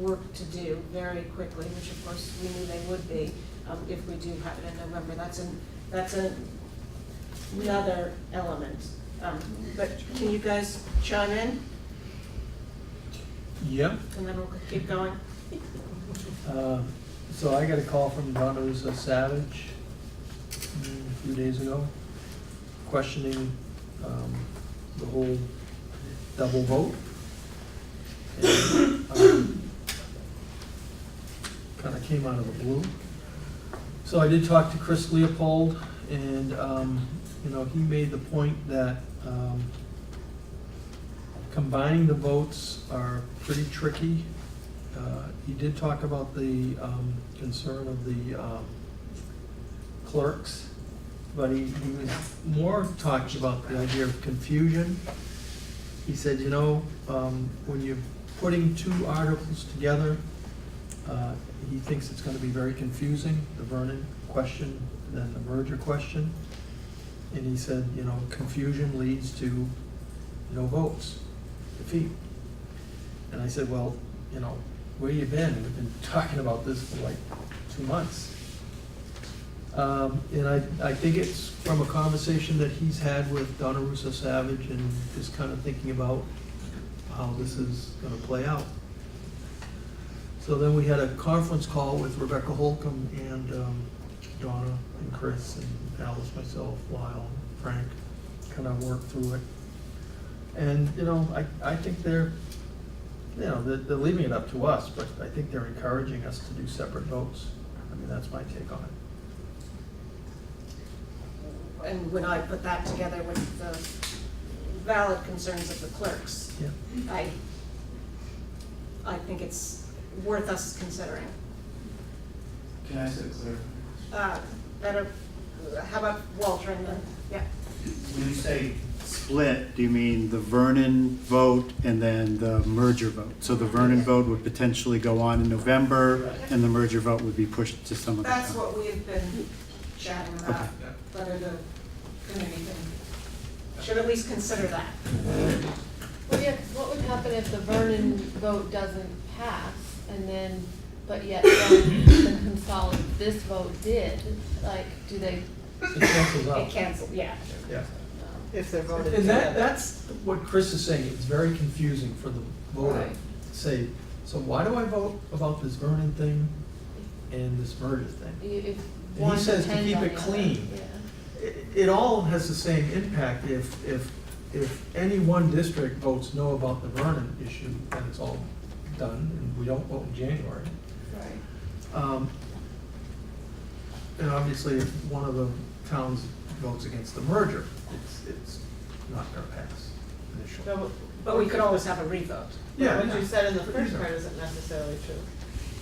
work to do very quickly, which of course we knew they would be, if we do have it in November. That's another element. But can you guys chime in? Yep. And then we'll keep going. So I got a call from WSESU Savage a few days ago, questioning the whole double vote. And, kind of came out of the blue. So I did talk to Chris Leopold, and he made the point that combining the votes are pretty tricky. He did talk about the concern of the clerks, but he was more talking about the idea of confusion. He said, when you're putting 2 articles together, he thinks it's going to be very confusing, the Vernon question, then the merger question. And he said, confusion leads to no votes, defeat. And I said, well, where you been? We've been talking about this for like 2 months. And I think it's from a conversation that he's had with Donna Russo Savage and just kind of thinking about how this is going to play out. So then we had a conference call with Rebecca Holcomb and Donna and Chris and Alice, myself, Lyle, and Frank, kind of worked through it. And, I think they're leaving it up to us, but I think they're encouraging us to do separate votes. That's my take on it. And when I put that together with the valid concerns of the clerks, Yeah. I think it's worth us considering. Can I ask a clear? How about Walter and then, yeah. When you say split, do you mean the Vernon vote and then the merger vote? So the Vernon vote would potentially go on in November, and the merger vote would be pushed to some other time? That's what we've been chatting about, Okay. whether the committee should at least consider that. Well, yeah, 'cause what would happen if the Vernon vote doesn't pass and then, but yet then this vote did? Like, do they? It cancels out. It canceled, yeah. Yeah. If they're voted And together. that's what Chris is saying, it's very confusing for the voter. Right. Say, so why do I vote about this Vernon thing and this merger thing? If And he one says to depends keep on it the other, clean. yeah. It all has the same impact. If any one district votes no about the Vernon issue, then it's all done, and we don't vote in January. Right. And obviously, if one of the towns votes against the merger, it's not gonna pass initially. No, But we could always have a revote. Yeah. What you said in the first part isn't necessarily true.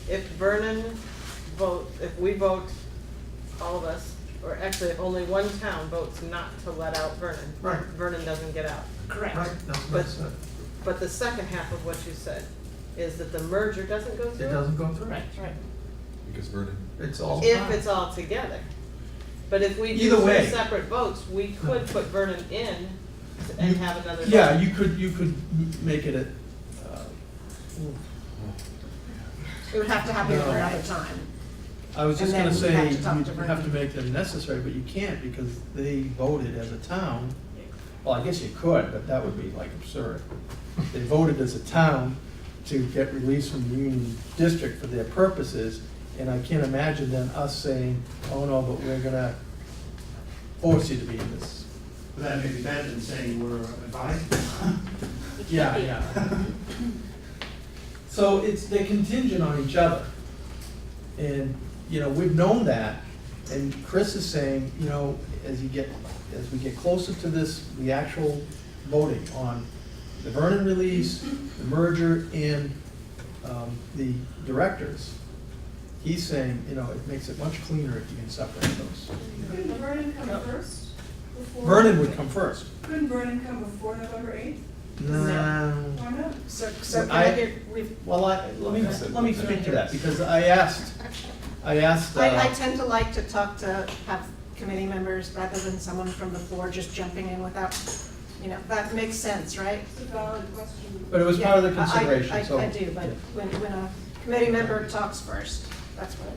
If if we vote, all of us, or actually only one town votes not to let out Vernon. Right. Vernon doesn't get out. Correct. Right, that's what I But- said. But the second half of what you said is that the merger doesn't go through? It doesn't go through. Right. Because Vernon, It's all. If it's all together. But if we Either do three way. separate votes, we could put Vernon in and have another vote. Yeah, you could make it It would have to happen No. another time. I was just And gonna then say, we'd have to talk you to have to Vernon. make them necessary, but you can't because they voted as a town. Well, I guess you could, but that would be like absurd. They voted as a town to get released from the Union District for their purposes, and I can't imagine then us saying, oh no, but we're gonna force you to be in this. That may be better than saying we're advised. Yeah. So they're contingent on each other. And, we've known that, and Chris is saying, as we get closer to this, the actual voting on the Vernon release, the merger, and the directors, he's saying, it makes it much cleaner if you can separate those. Couldn't Vernon come first? Vernon would come first. Couldn't Vernon come before November 8th? No. Why not? So can I- I get, we've, Well, let me speak to that, because I asked. I tend to like to have committee members rather than someone from the floor just jumping in without, that makes sense, right? It's a valid question. But it was part of the Yeah, consideration, so. I do, but when a committee member talks first, that's what I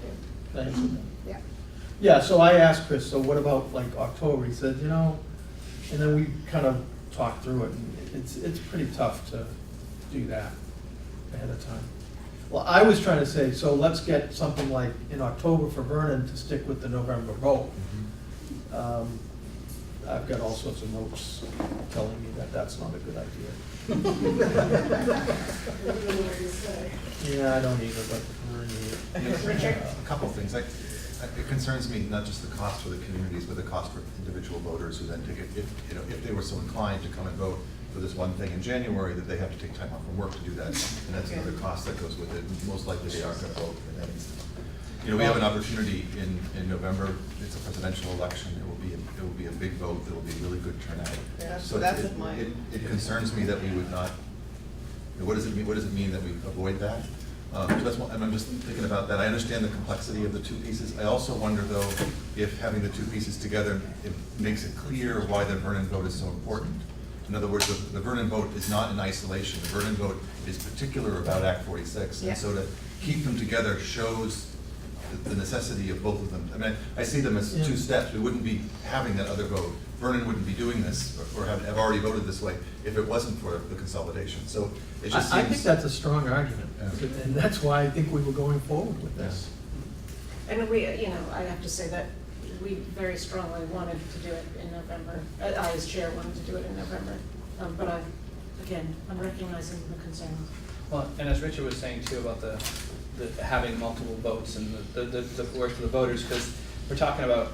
do. Thanks. Yeah. Yeah, so I asked Chris, so what about like October? He said, and then we kind of talked through it, and it's pretty tough to do that ahead of time. Well, I was trying to say, so let's get something like in October for Vernon to stick with the November vote. I've got all sorts of notes telling me that that's not a good idea. Yeah, I don't either, but Richard? a couple things. It concerns me not just the cost for the communities, but the cost for individual voters who then take it, if they were so inclined to come and vote for this one thing in January, that they have to take time off from work to do that, and that's another cost that goes with it. Most likely they aren't going to vote in that instance. We have an opportunity in November. It's a presidential election. It will be a big vote. There will be a really good turnout. Yeah, So that's it- my. It concerns me that we would not. What does it mean that we avoid that? And I'm just thinking about that. I understand the complexity of the two pieces. I also wonder, though, if having the two pieces together, it makes it clear why the Vernon vote is so important. In other words, the Vernon vote is not in isolation. The Vernon vote is particular about Act 46. Yeah. And so to keep them together shows the necessity of both of them. I mean, I see them as two steps. We wouldn't be having that other vote. Vernon wouldn't be doing this or have already voted this way if it wasn't for the consolidation. So it just I seems. think that's a strong argument, Yeah. and that's why I think we were going forward with this. And we, I have to say that we very strongly wanted to do it in November. I, as chair, wanted to do it in November. But I'm recognizing the concerns. Well, and as Richard was saying too about the having multiple votes and the work for the voters, because we're talking about,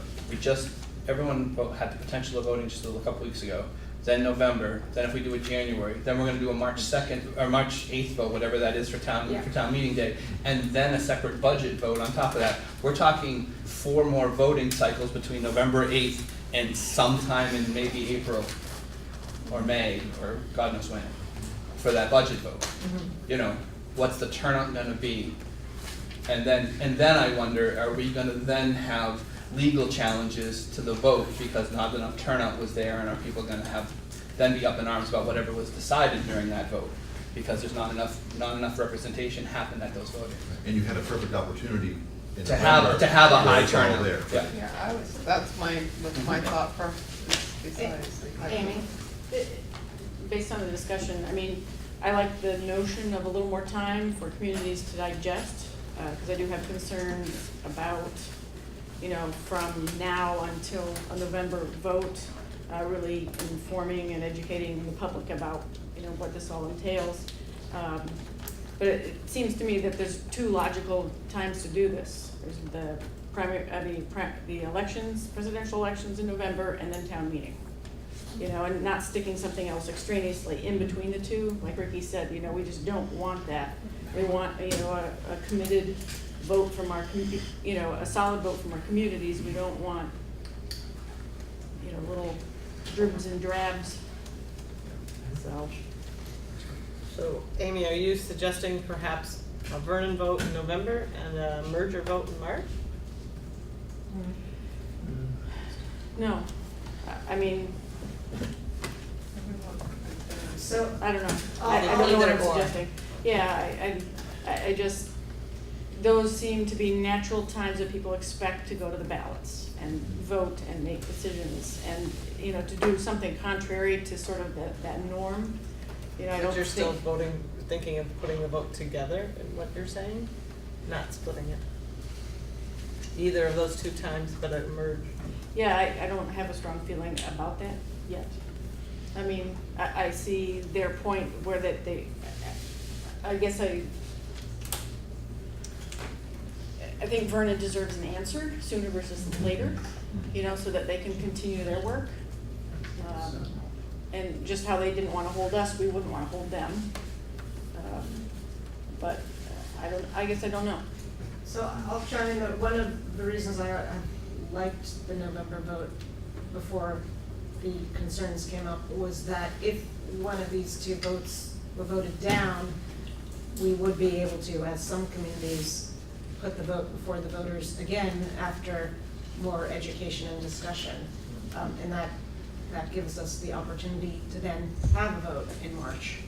everyone had the potential of voting just a couple weeks ago. then November, then if we do a January, then we're gonna do a March 2nd, or March 8th vote, whatever that is for town meeting day, and then a separate budget vote on top of that. We're talking 4 more voting cycles between November 8th and sometime in maybe April or May, or God knows when, for that budget vote. You know, what's the turnout gonna be? And then I wonder, are we gonna then have legal challenges to the vote because not enough turnout was there, and are people gonna then be up in arms about whatever was decided during that vote? Because there's not enough representation happened at those voting. And you had a perfect opportunity in To have November a high where it's all turnout. there. Yeah. That's my thought besides. Amy, based on the discussion, I mean, I like the notion of a little more time for communities to digest, because I do have concerns about, you know, from now until a November vote, really informing and educating the public about, you know, what this all entails. But it seems to me that there's 2 logical times to do this. There's the elections, presidential elections in November, and then town meeting. You know, and not sticking something else extraneously in between the 2. Like Ricky said, you know, we just don't want that. We want, you know, a committed vote from our, you know, a solid vote from our communities. We don't want, you know, little dribs and drabs. So, Amy, are you suggesting perhaps a Vernon vote in November and a merger vote in March? No, I mean, So, I don't know. I'll- I don't know what I'm Either or. suggesting. Yeah, I just, those seem to be natural times that people expect to go to the ballots and vote and make decisions. And, you know, to do something contrary to sort of that norm, you know, I don't But you're still think. thinking of putting the vote together in what you're saying, not splitting it. Either of those 2 times, but a merge. Yeah, I don't have a strong feeling about that yet. I mean, I see their point where that I guess I think Vernon deserves an answer sooner versus later, you know, so that they can continue their work. And just how they didn't want to hold us, we wouldn't want to hold them. But I guess I don't know. So I'll chime in that one of the reasons I liked the November vote before the concerns came up was that if one of these 2 votes were voted down, we would be able to, as some communities, put the vote before the voters again after more education and discussion. And that gives us the opportunity to then have a vote in March.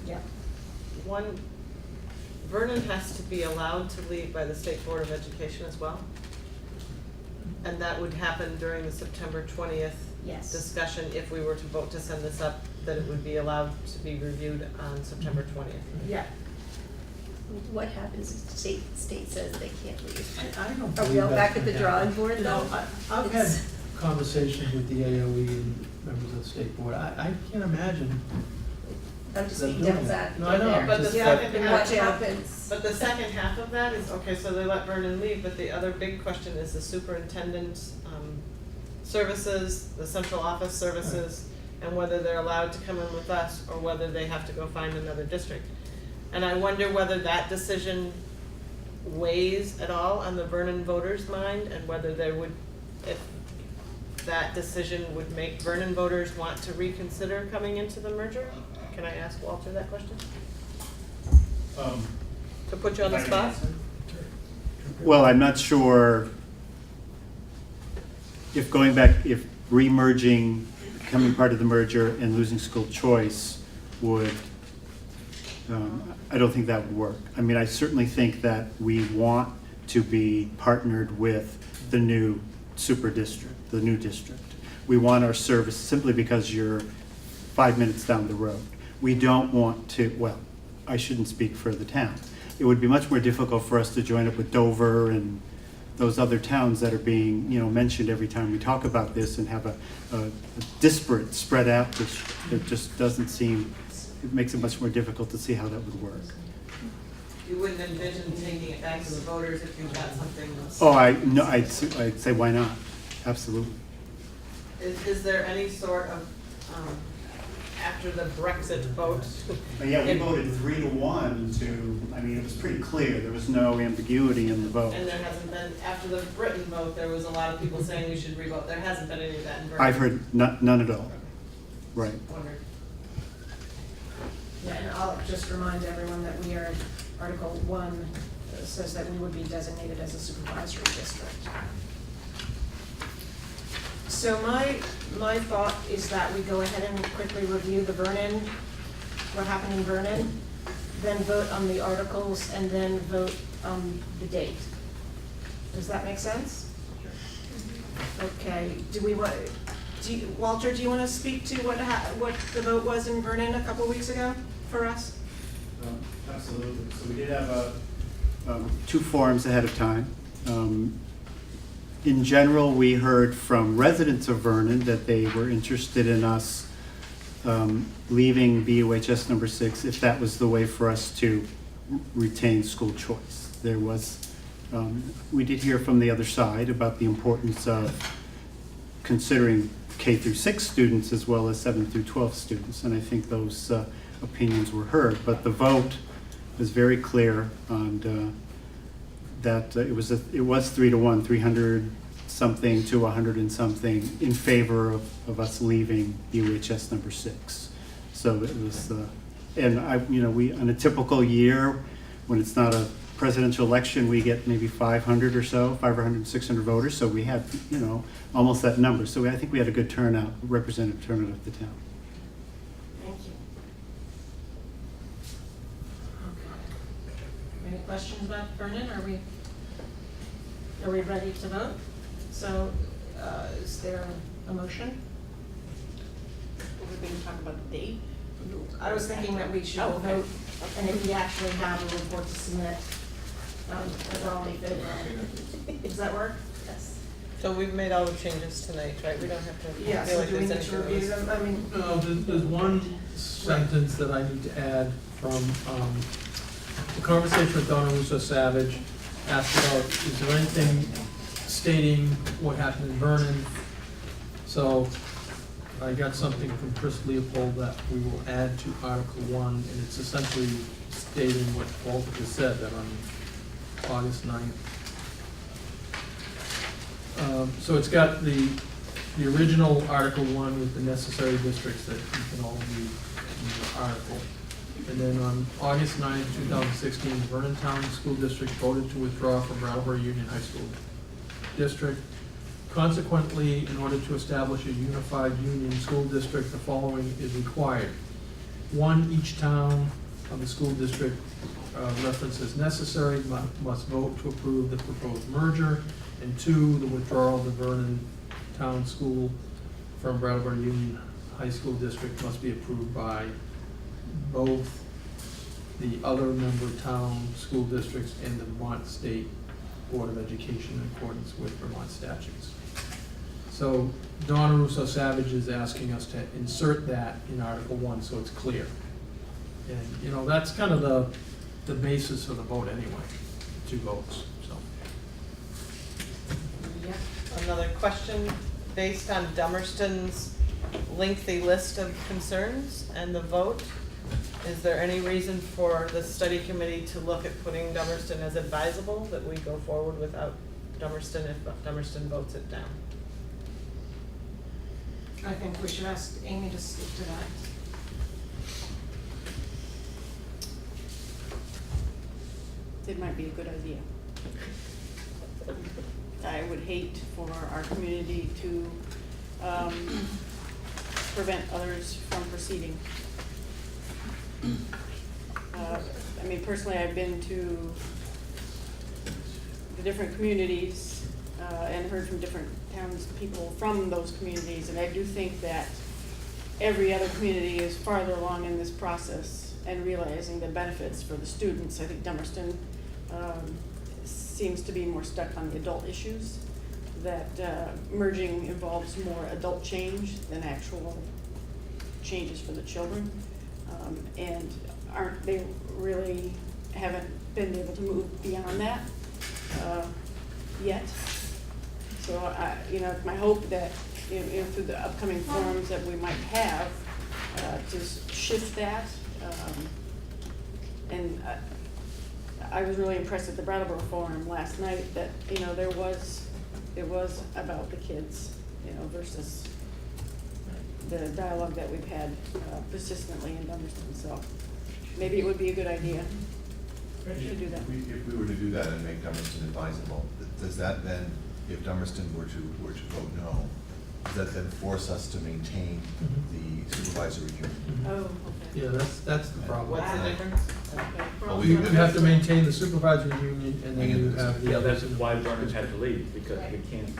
Yeah. Vernon has to be allowed to leave by the State Board of Education as well? And that would happen during the September 20th Yes. discussion if we were to vote to send this up, that it would be allowed to be reviewed on September 20th. Yeah. What happens if the state says they can't leave? I don't Are we believe all that's back at the gonna drawing happen. board You know, though? I've had It's- conversations with the AOE and members of the state board. I can't imagine. I'm just them being doing devil's that. advocate No, I know, there. But the just- second And half, what happens? but the second half of that is, okay, so they let Vernon leave, but the other big question is the superintendent's services, the central office services, and whether they're allowed to come in with us or whether they have to go find another district. And I wonder whether that decision weighs at all on the Vernon voters' mind, and whether there would, if that decision would make Vernon voters want to reconsider coming into the merger? Can I ask Walter that question? To put you on the spot? Well, I'm not sure if if re-merging, becoming part of the merger and losing school choice would, I don't think that would work. I mean, I certainly think that we want to be partnered with the new super district, the new district. We want our service simply because you're 5 minutes down the road. We don't want to, well, I shouldn't speak for the town. It would be much more difficult for us to join up with Dover and those other towns that are being, mentioned every time we talk about this and have a disparate, spread out district. It just doesn't seem, it makes it much more difficult to see how that would work. You wouldn't envision taking it back to the voters if you got something else? Oh, I'd say why not? Absolutely. Is there any sort of, after the Brexit vote? But yeah, we voted 3-1 to, I mean, it was pretty clear, there was no ambiguity in the vote. And there hasn't been, after the Britain vote, there was a lot of people saying we should revote. There hasn't been any of that in Vernon. I've heard none at all. Right. Wondered. Yeah, and I'll just remind everyone that we are, Article 1 says that we would be designated as a supervisory district. So my thought is that we go ahead and quickly review the Vernon, what happened in Vernon, then vote on the articles, and then vote on the date. Does that make sense? Okay, Walter, do you want to speak to what the vote was in Vernon a couple weeks ago for us? Absolutely. So we did have two forums ahead of time. In general, we heard from residents of Vernon that they were interested in us leaving BUHS number 6 if that was the way for us to retain school choice. There was, we did hear from the other side about the importance of considering K through 6 students as well as 7 through 12 students, and I think those opinions were heard. But the vote was very clear on that it was 3-1, 300 something to 100 and something in favor of us leaving UHS number 6. So it was, and we on a typical year when it's not a presidential election, we get maybe 500 or so, 500, 600 voters. So we had, almost that number. So I think we had a good turnout, representative turnout of the town. Thank you. Okay. Any questions about Vernon? Are we ready to vote? So is there a motion? Were we going to talk about the date? I was thinking that we should vote, and if we actually have a report to submit, we're all in favor. Does that work? Yes. So we've made all the changes tonight, right? We don't have to Yeah, feel so like do we there's need to anything review else. them? I mean. No, there's one sentence that I need to add from the conversation with Donna Russo Savage. Asked about, is there anything stating what happened in Vernon? So I got something from Chris Leopold that we will add to Article 1, and it's essentially stating what Walter just said, that on August 9th. So it's got the original Article 1 with the necessary districts that you can all read in the article. And then on August 9th, 2016, the Vernon Town School District voted to withdraw from Brattleboro Union High School District. Consequently, in order to establish a unified union school district, the following is required. 1, each town of the school district referenced as necessary must vote to approve the proposed merger. And 2, the withdrawal of the Vernon Town School from Brattleboro Union High School District must be approved by both the other member town school districts and the Vermont State Board of Education in accordance with Vermont statutes. So Donna Russo Savage is asking us to insert that in Article 1 so it's clear. And that's kind of the basis of the vote anyway, 2 votes, so. Yep. Another question, based on Dummerston's lengthy list of concerns and the vote, is there any reason for the study committee to look at putting Dummerston as advisable, that we go forward without Dummerston if Dummerston votes it down? I think we should ask Amy to speak to that. It might be a good idea. I would hate for our community to prevent others from proceeding. Personally, I've been to the different communities and heard from different townspeople from those communities, and I do think that every other community is farther along in this process and realizing the benefits for the students. I think Dummerston seems to be more stuck on the adult issues, that merging involves more adult change than actual changes for the children, and they really haven't been able to move beyond that yet. So it's my hope that through the upcoming forums that we might have, to shift that. And I was really impressed at the Brattleboro forum last night that, it was about the kids, versus the dialogue that we've had persistently in Dummerston, so maybe it would be a good idea to do that. If we were to do that and make Dummerston advisable, does that then, if Dummerston were to vote no, does that then force us to maintain the supervisory union? Oh, okay. Yeah, that's the problem. What's the difference? Well, we- You have to maintain the supervisory union, and then you have the Yeah, others. that's why Vernon had to leave, because we can't.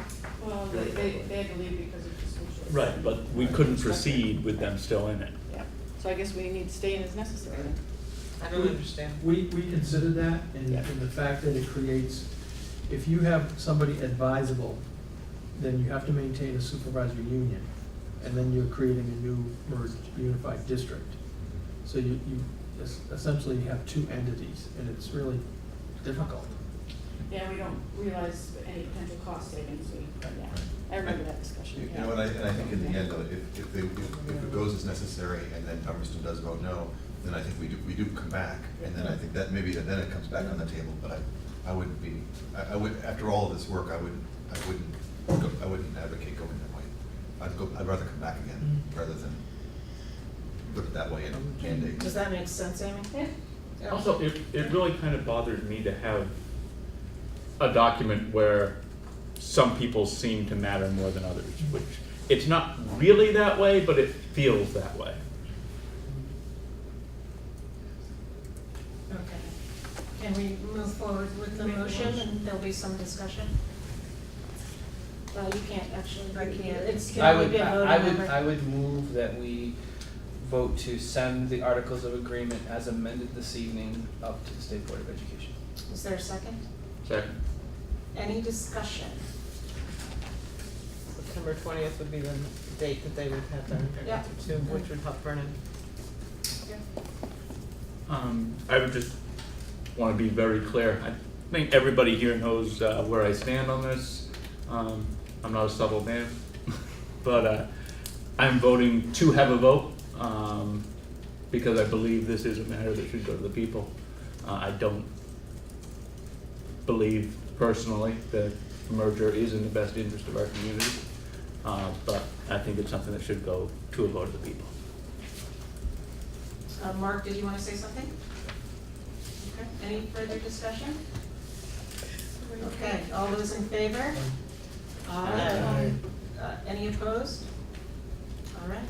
Well, they had to leave because of the social. Right, but we couldn't proceed with them still in it. Yeah, so I guess we need to stay in as necessary then. I don't understand. We considered that, and the fact that it creates, if you have somebody advisable, then you have to maintain a supervisory union, and then you're creating a new merged unified district. So you essentially have two entities, and it's really difficult. Yeah, we don't realize any potential cost savings, I remember that discussion. You know, and I think in the end, though, if it goes as necessary and then Dummerston does vote no, then I think we do come back, and then I think that maybe then it comes back on the table, but I wouldn't be, I would, after all of this work, I wouldn't advocate going that way. I'd rather come back again, rather than put it that way and mandate. Does that make sense, Amy? Yeah. Also, it really kind of bothers me to have a document where some people seem to matter more than others, which it's not really that way, but it feels that way. Okay. Can we move forward with the motion and there'll be some discussion? Well, you can't actually, it's I gonna would, be a vote I on would, number. I would move that we vote to send the Articles of Agreement as amended this evening up to the State Board of Education. Is there a second? Second. Any discussion? September 20th would be the date that they would have their Yeah. answer to, which would help Vernon. I would just want to be very clear. I think everybody here knows where I stand on this. I'm not a subtle man, but I'm voting to have a vote because I believe this is a matter that should go to the people. I don't believe personally that the merger is in the best interest of our community, but I think it's something that should go to a vote of the people. Mark, did you want to say something? Okay, any further discussion? Okay, all those in favor? Aye. Any opposed? All right.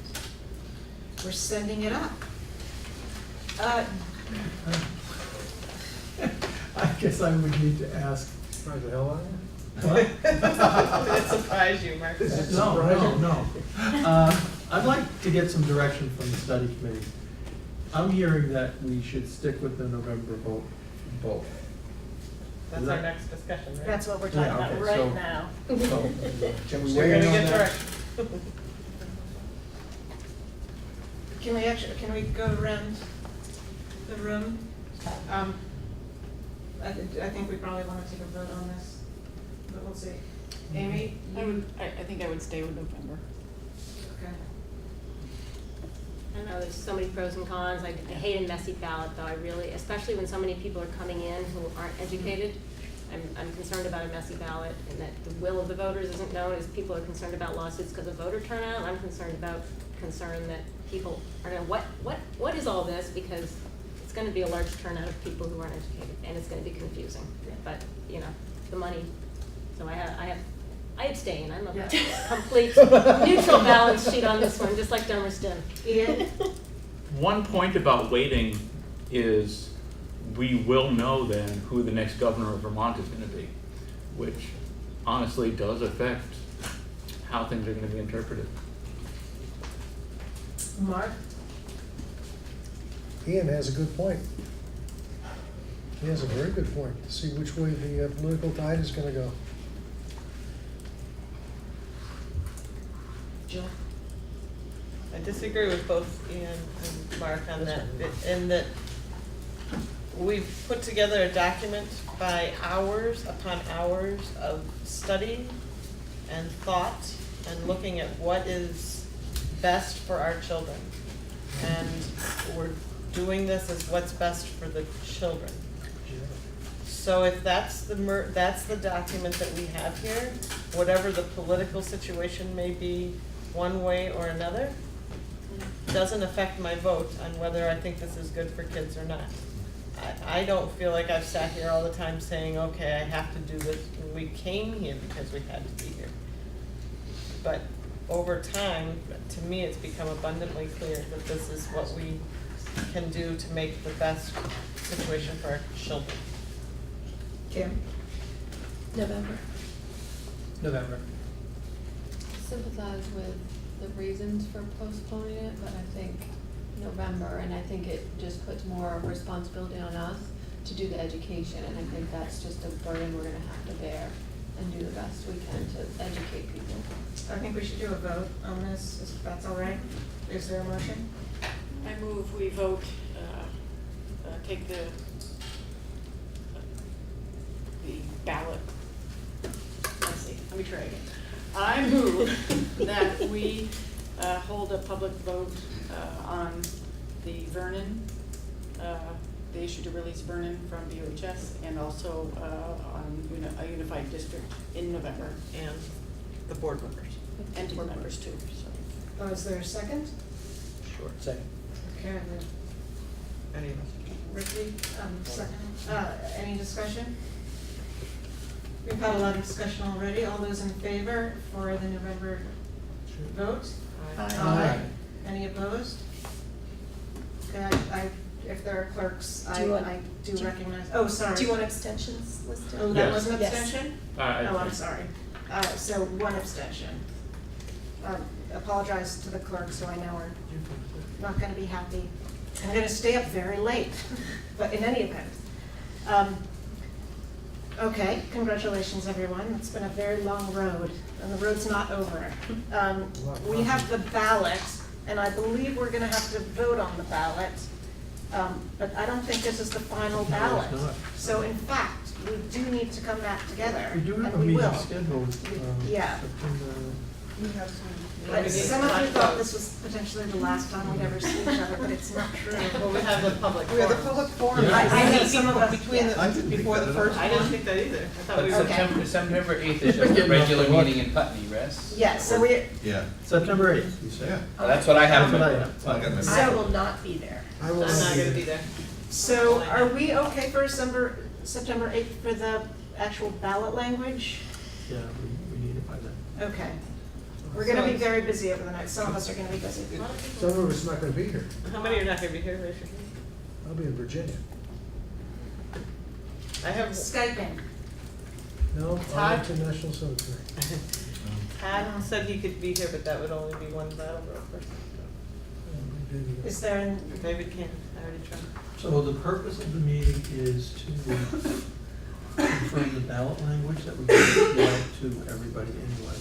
We're sending it up. I guess I would need to ask. Where the hell are you? That surprised you, Mark. No. I'd like to get some direction from the study committee. I'm hearing that we should stick with the November vote. That's our next discussion, right? That's what we're talking about okay, right so- now. So, can we You're weigh in gonna on get that? direction. Can we go around the room? I think we probably want to take a vote on this, but we'll see. Amy? I think I would stay with November. Okay. I know there's so many pros and cons. I hate a messy ballot, though. I really, especially when so many people are coming in who aren't educated. I'm concerned about a messy ballot and that the will of the voters isn't known, as people are concerned about lawsuits because of voter turnout. I'm concerned that people are going to, what is all this? Because it's going to be a large turnout of people who aren't educated, and it's going to be confusing. But, the money, so I abstain. I'm a complete neutral balance sheet on this one, just like Dummerston. Ian? One point about waiting is we will know then who the next governor of Vermont is going to be, which honestly does affect how things are going to be interpreted. Mark? Ian has a good point. He has a very good point. See which way the political tide is going to go. Jill? I disagree with both Ian and Mark on that, in that we've put together a document by hours upon hours of study and thought and looking at what is best for our children. And we're doing this as what's best for the children. So if that's the document that we have here, whatever the political situation may be one way or another, doesn't affect my vote on whether I think this is good for kids or not. I don't feel like I've sat here all the time saying, okay, I have to do this. We came here because we had to be here. But over time, to me, it's become abundantly clear that this is what we can do to make the best situation for our children. Kim? November. November. Sympathize with the reasons for postponing it, but I think November, and I think it just puts more responsibility on us to do the education, and I think that's just a burden we're gonna have to bear and do the best we can to educate people. I think we should do a vote on this, if that's all right. Is there a motion? I move we vote, take the ballot. Let's see, let me try again. I move that we hold a public vote on the Vernon, the issue to release Vernon from BOHS, and also on a unified district in November. And the board members. And board members too, so. Oh, is there a second? Sure. Second. Karen, Any of us. Ricky, second. Any discussion? We've had a lot of discussion already. All those in favor for the November vote? Aye. Any opposed? Okay, if there are clerks, Do you want- I do recognize, oh, sorry. Do you want abstentions listed? Oh, that Yes. was an Yes. abstention? Oh, I'm sorry. So one abstention. Apologize to the clerks who I know are not gonna be happy. I'm gonna stay up very late, but in any event. Okay, congratulations, everyone. It's been a very long road, and the road's not over. We have the ballot, and I believe we're gonna have to vote on the ballot. But I don't think this is the final ballot. No, it's not. So in fact, we do need to come back together, We do have a and we meeting will. scheduled, Yeah. September. We have some. But some of you thought this was potentially the last time we'd ever see each other, but it's not true. Well, we have the public We have the forum. public forum. Yeah. I think some of us, Between I didn't think before that the at all. first one. I didn't think that either. I thought But we were. September 8th is just a regular meeting in Putney, Russ? yeah, so we, Yeah, September 8th, you said? yeah. That's what I have. That's what I in my- have. I got my- I will not be there. I will I'm not gonna be there. so are we okay for September 8th for the actual ballot language? Yeah, we need it by then. Okay. We're gonna be very busy over the night. Some of us are gonna be busy. Some of us not gonna be here. How many are not gonna be here? Raise your hand. I'll be in Virginia. I have, Skyping. No, Todd? I'm to National Cemetery. Todd said he could be here, but that would only be one Brattleboro person. Is there, David can, I already tried. So the purpose of the meeting is to confirm the ballot language that we're going to give out to everybody anyway.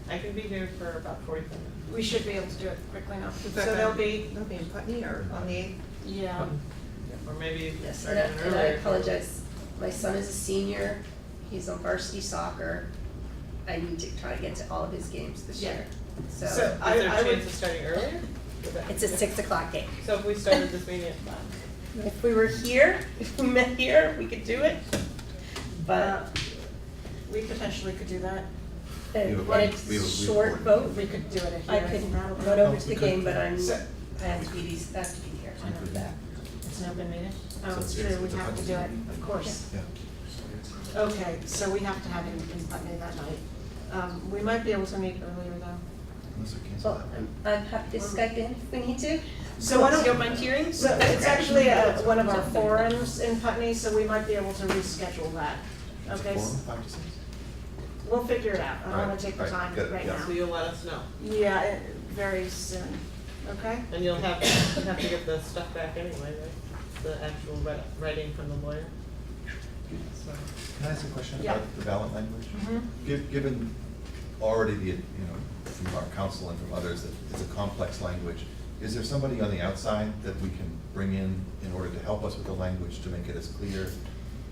I can be here for about 45 minutes. we should be able to do it quickly enough. So fact, there'll be, They'll be in Putney or on the 8th? yeah. Or maybe Yes, start and even I earlier. apologize. My son is a senior. He's on varsity soccer. I need to try to get to all of his games this Yeah. year. So Is there I a would, chance of starting earlier? It's a 6 o'clock game. So if we started this meeting at 5? If we were here, if we met here, we could do it. But we potentially could do that. and We have a- it's we have a short board. vote. We could do it I here. could Brattleboro. run over to the we could. game, but I So- have to be here. I know that. It's an open meeting? Oh, So it's it's- true, we it's a have to public do it, meeting. of course. Yeah. Okay, so we have to have it in Putney that night. We might be able to meet earlier though. Unless we cancel Well, that. I'm happy to Skype in if we need to. So why don't- You don't mind hearing? So it's actually one of our forums in Putney, so we might be able to reschedule that. It's a Okay, forum, 5 to 6? we'll figure it out. I don't wanna Alright, take the alright, time good, right yeah. now. So you'll let us know. Yeah, very soon, okay? And you have to get the stuff back anyway, right? The actual writing from the lawyer. So. Can I ask a question Yeah. about the ballot language? Mhm. Given already the, from our council and from others, that it's a complex language, is there somebody on the outside that we can bring in order to help us with the language to make it as clear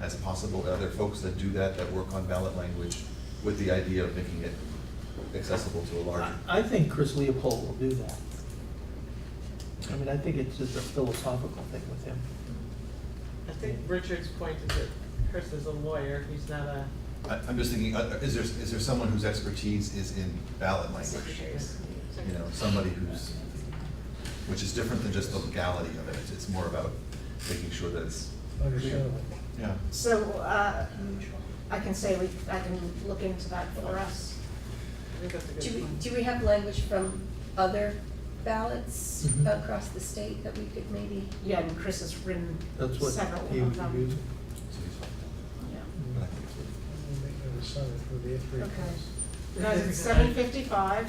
as possible? Are there folks that do that work on ballot language with the idea of making it accessible to a larger. I think Chris Leopold will do that. I mean, I think it's just a philosophical thing with him. I think Richard's point is that Chris is a lawyer, he's not a. I'm just thinking, is there someone whose expertise is in ballot language? You know, somebody who's, which is different than just the legality of it. It's more about making sure that it's Understandable. Yeah. So, I can say I can look into that for us. I think that's a good point. Do we have language from other ballots across the state that we could maybe? Yeah, and Chris has written That's what several he of would them. use. Yeah. But I think it's- We'll make that a sign for the three. Okay. Guys, it's 7:55.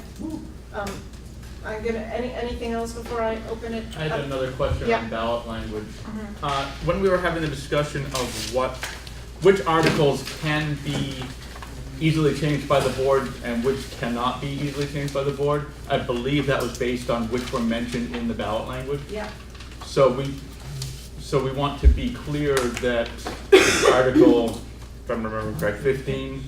I'm gonna, anything else before I open it? I had up? another question Yeah. on ballot language. When we were having the discussion of which articles can be easily changed by the board and which cannot be easily changed by the board, I believe that was based on which were mentioned in the ballot language. Yeah. So we want to be clear that Article, if I'm remembering correct, 15,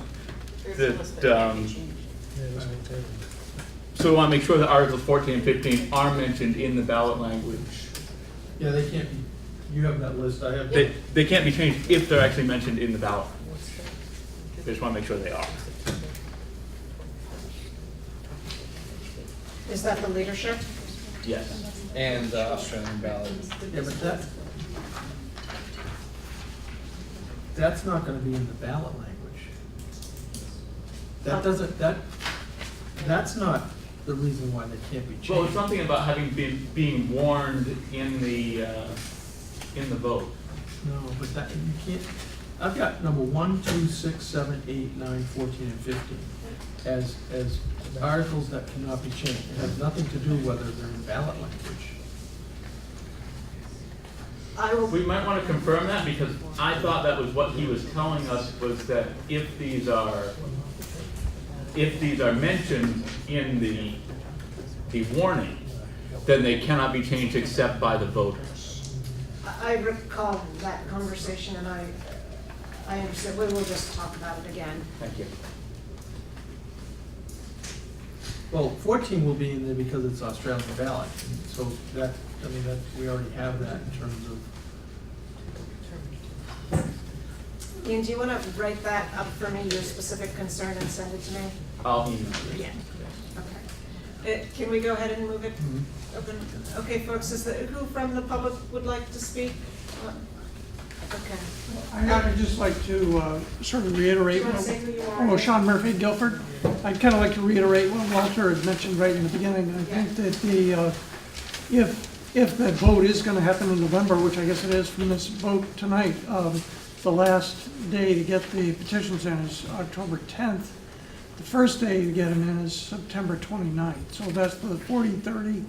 so we want to make sure that Articles 14 and 15 are mentioned in the ballot language. Yeah, they can't be, you have that list, I have. They can't be changed if they're actually mentioned in the ballot. I just want to make sure they are. Is that the leadership? Yes. And the Australian ballot. Yeah, but that's not gonna be in the ballot language. That doesn't, that's not the reason why they can't be changed. Well, it's something about having being warned in the vote. No, but that, you can't, I've got number 1, 2, 6, 7, 8, 9, 14, and 15 as articles that cannot be changed. It has nothing to do whether they're in ballot language. We might want to confirm that because I thought that was what he was telling us was that if these are mentioned in the warning, then they cannot be changed except by the voters. I recall that conversation and I understand. We will just talk about it again. Thank you. Well, 14 will be in there because it's Australian ballot, so that, I mean, that, we already have that in terms of. Ian, do you want to write that up for me, your specific concern, and send it to me? I'll email you. Yeah. Okay. Can we go ahead and move it open? Okay, folks, who from the public would like to speak? Okay. I'd just like to sort of reiterate. Do you want to say who you are? Sean Murphy, Guilford. I'd kind of like to reiterate what Walter had mentioned right in the beginning. I think that if that vote is going to happen in November, which I guess it is from this vote tonight, the last day to get the petitions in is October 10th. The first day to get them in is September 29th. So that's the 40-30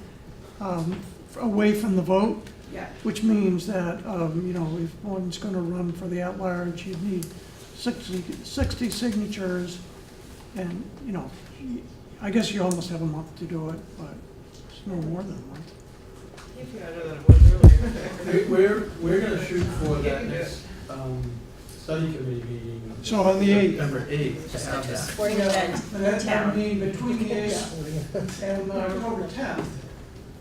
away from the vote. Yeah. Which means that, if one's gonna run for the at-large, you'd need 60 signatures. And, I guess you almost have a month to do it, but it's no more than a month. Better than it was earlier. We're gonna shoot for that next, study committee meeting. So on the 8th. September 8th, to have that. Sporting event And in that town. would mean between the 8th and October 10th,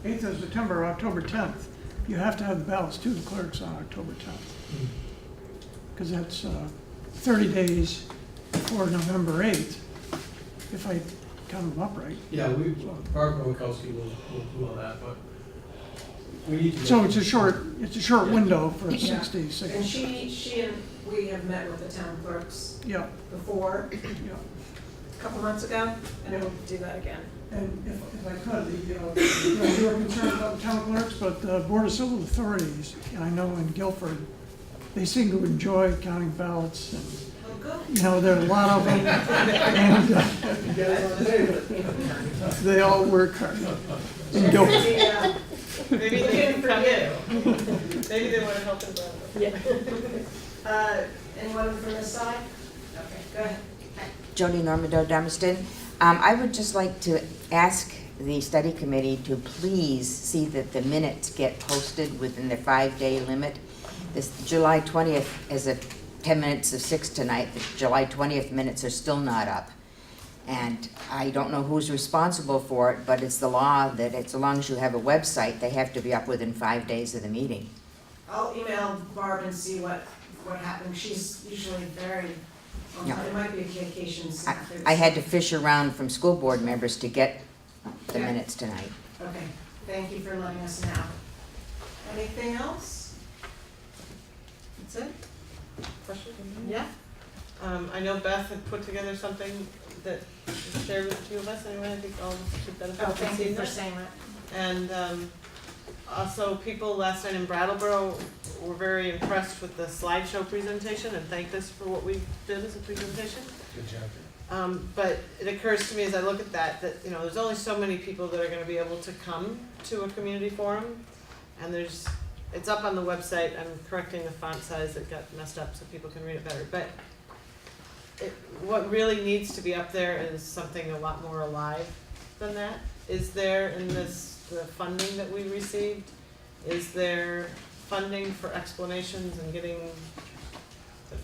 8th of September, October 10th, you have to have the ballots to the clerks on October 10th. Because that's 30 days before November 8th, if I count them up right. Yeah, Barb Nowakowski will do all that, but we need to. So it's a short window for Yeah. 60 And signatures. she and we have met with the town clerks Yeah, before, yeah. a couple months ago, and we'll do that again. And if I could, you were concerned about the town clerks, but the Board of Civil Authorities, I know in Guilford, they seem to enjoy counting ballots and, Oh, good. there are a lot of them. And they all work hard in Guilford. Yeah. Maybe they didn't come in. Maybe they want to help us out. Yeah. Anyone from this side? Okay, go ahead. Jody Normandeau, Dummerston. I would just like to ask the study committee to please see that the minutes get posted within the 5-day limit. This July 20th is at 10 minutes of 6 tonight. The July 20th minutes are still not up. And I don't know who's responsible for it, but it's the law that it's, as long as you have a website, they have to be up within 5 days of the meeting. I'll email Barb and see what happened. She's usually very, Yeah. it might be a vacation. I had to fish around from school board members to get the Yeah. minutes tonight. Okay, thank you for letting us know. Anything else? That's it? Question? Yeah? I know Beth had put together something that she shared with the two of us, anyway, I think all of us should benefit Oh, from thank you seeing for that. saying that. And also, people last night in Brattleboro were very impressed with the slideshow presentation and thanked us for what we did as a presentation. Good job. But it occurs to me as I look at that, you know, there's only so many people that are gonna be able to come to a community forum. And it's up on the website, I'm correcting the font size that got messed up so people can read it better. But what really needs to be up there is something a lot more alive than that. Is there in the funding that we received, is there funding for explanations and getting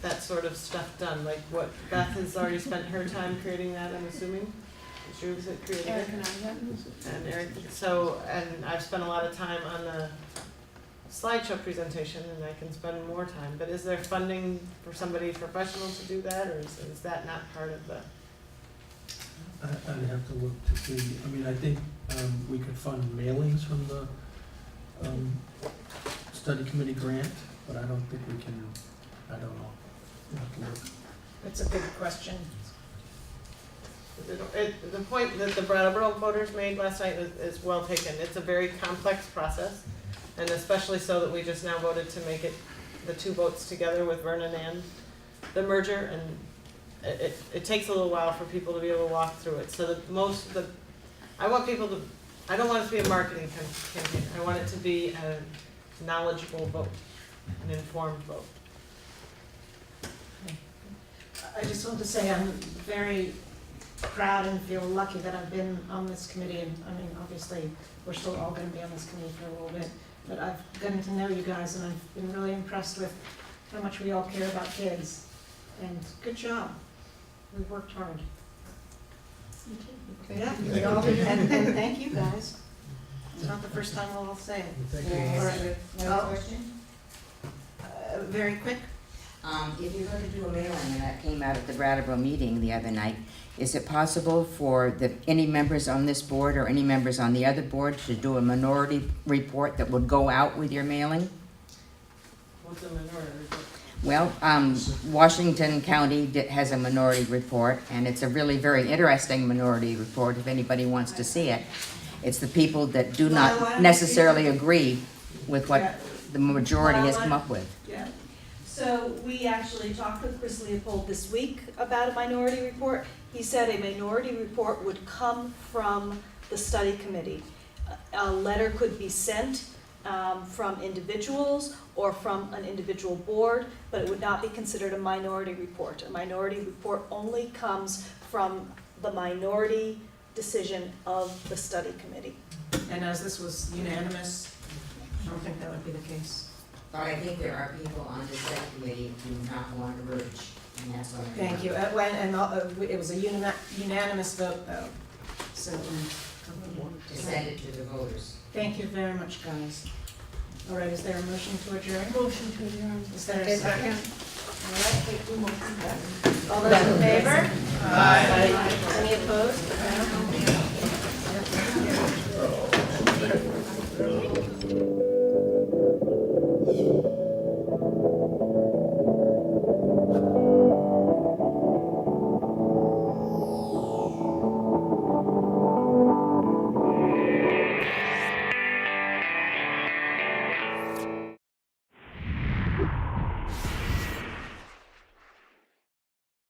that sort of stuff done? Like what Beth has already spent her time creating that, I'm assuming? She was creating it? Eric and I, And Eric, and I've spent a lot of time on the slideshow presentation, and I can spend more time, but is there funding for somebody professional to do that, or is that not part of the? I'd have to look to see, I mean, I think we could fund mailings from the study committee grant, but I don't think we can, I don't know. We'll have to look. It's a big question. The point that the Brattleboro voters made last night is well taken. It's a very complex process, and especially so that we just now voted to make it the two votes together with Vernon and the merger, and it takes a little while for people to be able to walk through it. So I want people to, I don't want it to be a marketing campaign. I want it to be a knowledgeable vote, an informed vote. I just want to say I'm very proud and feel lucky that I've been on this committee, and I mean, obviously, we're still all gonna be on this committee for a little bit, but I've gotten to know you guys, and I've been really impressed with how much we all care about kids, and good job. We worked hard. Yeah, we all did, and thank you guys. It's not the first time we'll all say it. Thank you. All right. Another question? Very quick? If you're going to do a mailing, and that came out at the Brattleboro meeting the other night, is it possible for any members on this board or any members on the other board to do a minority report that would go out with your mailing? What's a minority report? Well, Washington County has a minority report, and it's a really very interesting minority report if anybody wants to see it. It's the people that do not necessarily agree with what the majority has come up with. Yeah. So we actually talked with Chris Leopold this week about a minority report. He said a minority report would come from the study committee. A letter could be sent from individuals or from an individual board, but it would not be considered a minority report. A minority report only comes from the minority decision of the study committee. And as this was unanimous, I don't think that would be the case. But I think there are people on the study committee who do not want to merge, and that's what. Thank you. It was a unanimous vote, though, so. To send it to the voters. Thank you very much, guys. All right, is there a motion to adjourn? Motion to adjourn. Is there a second? All right. All those in favor? Aye. Any opposed? No?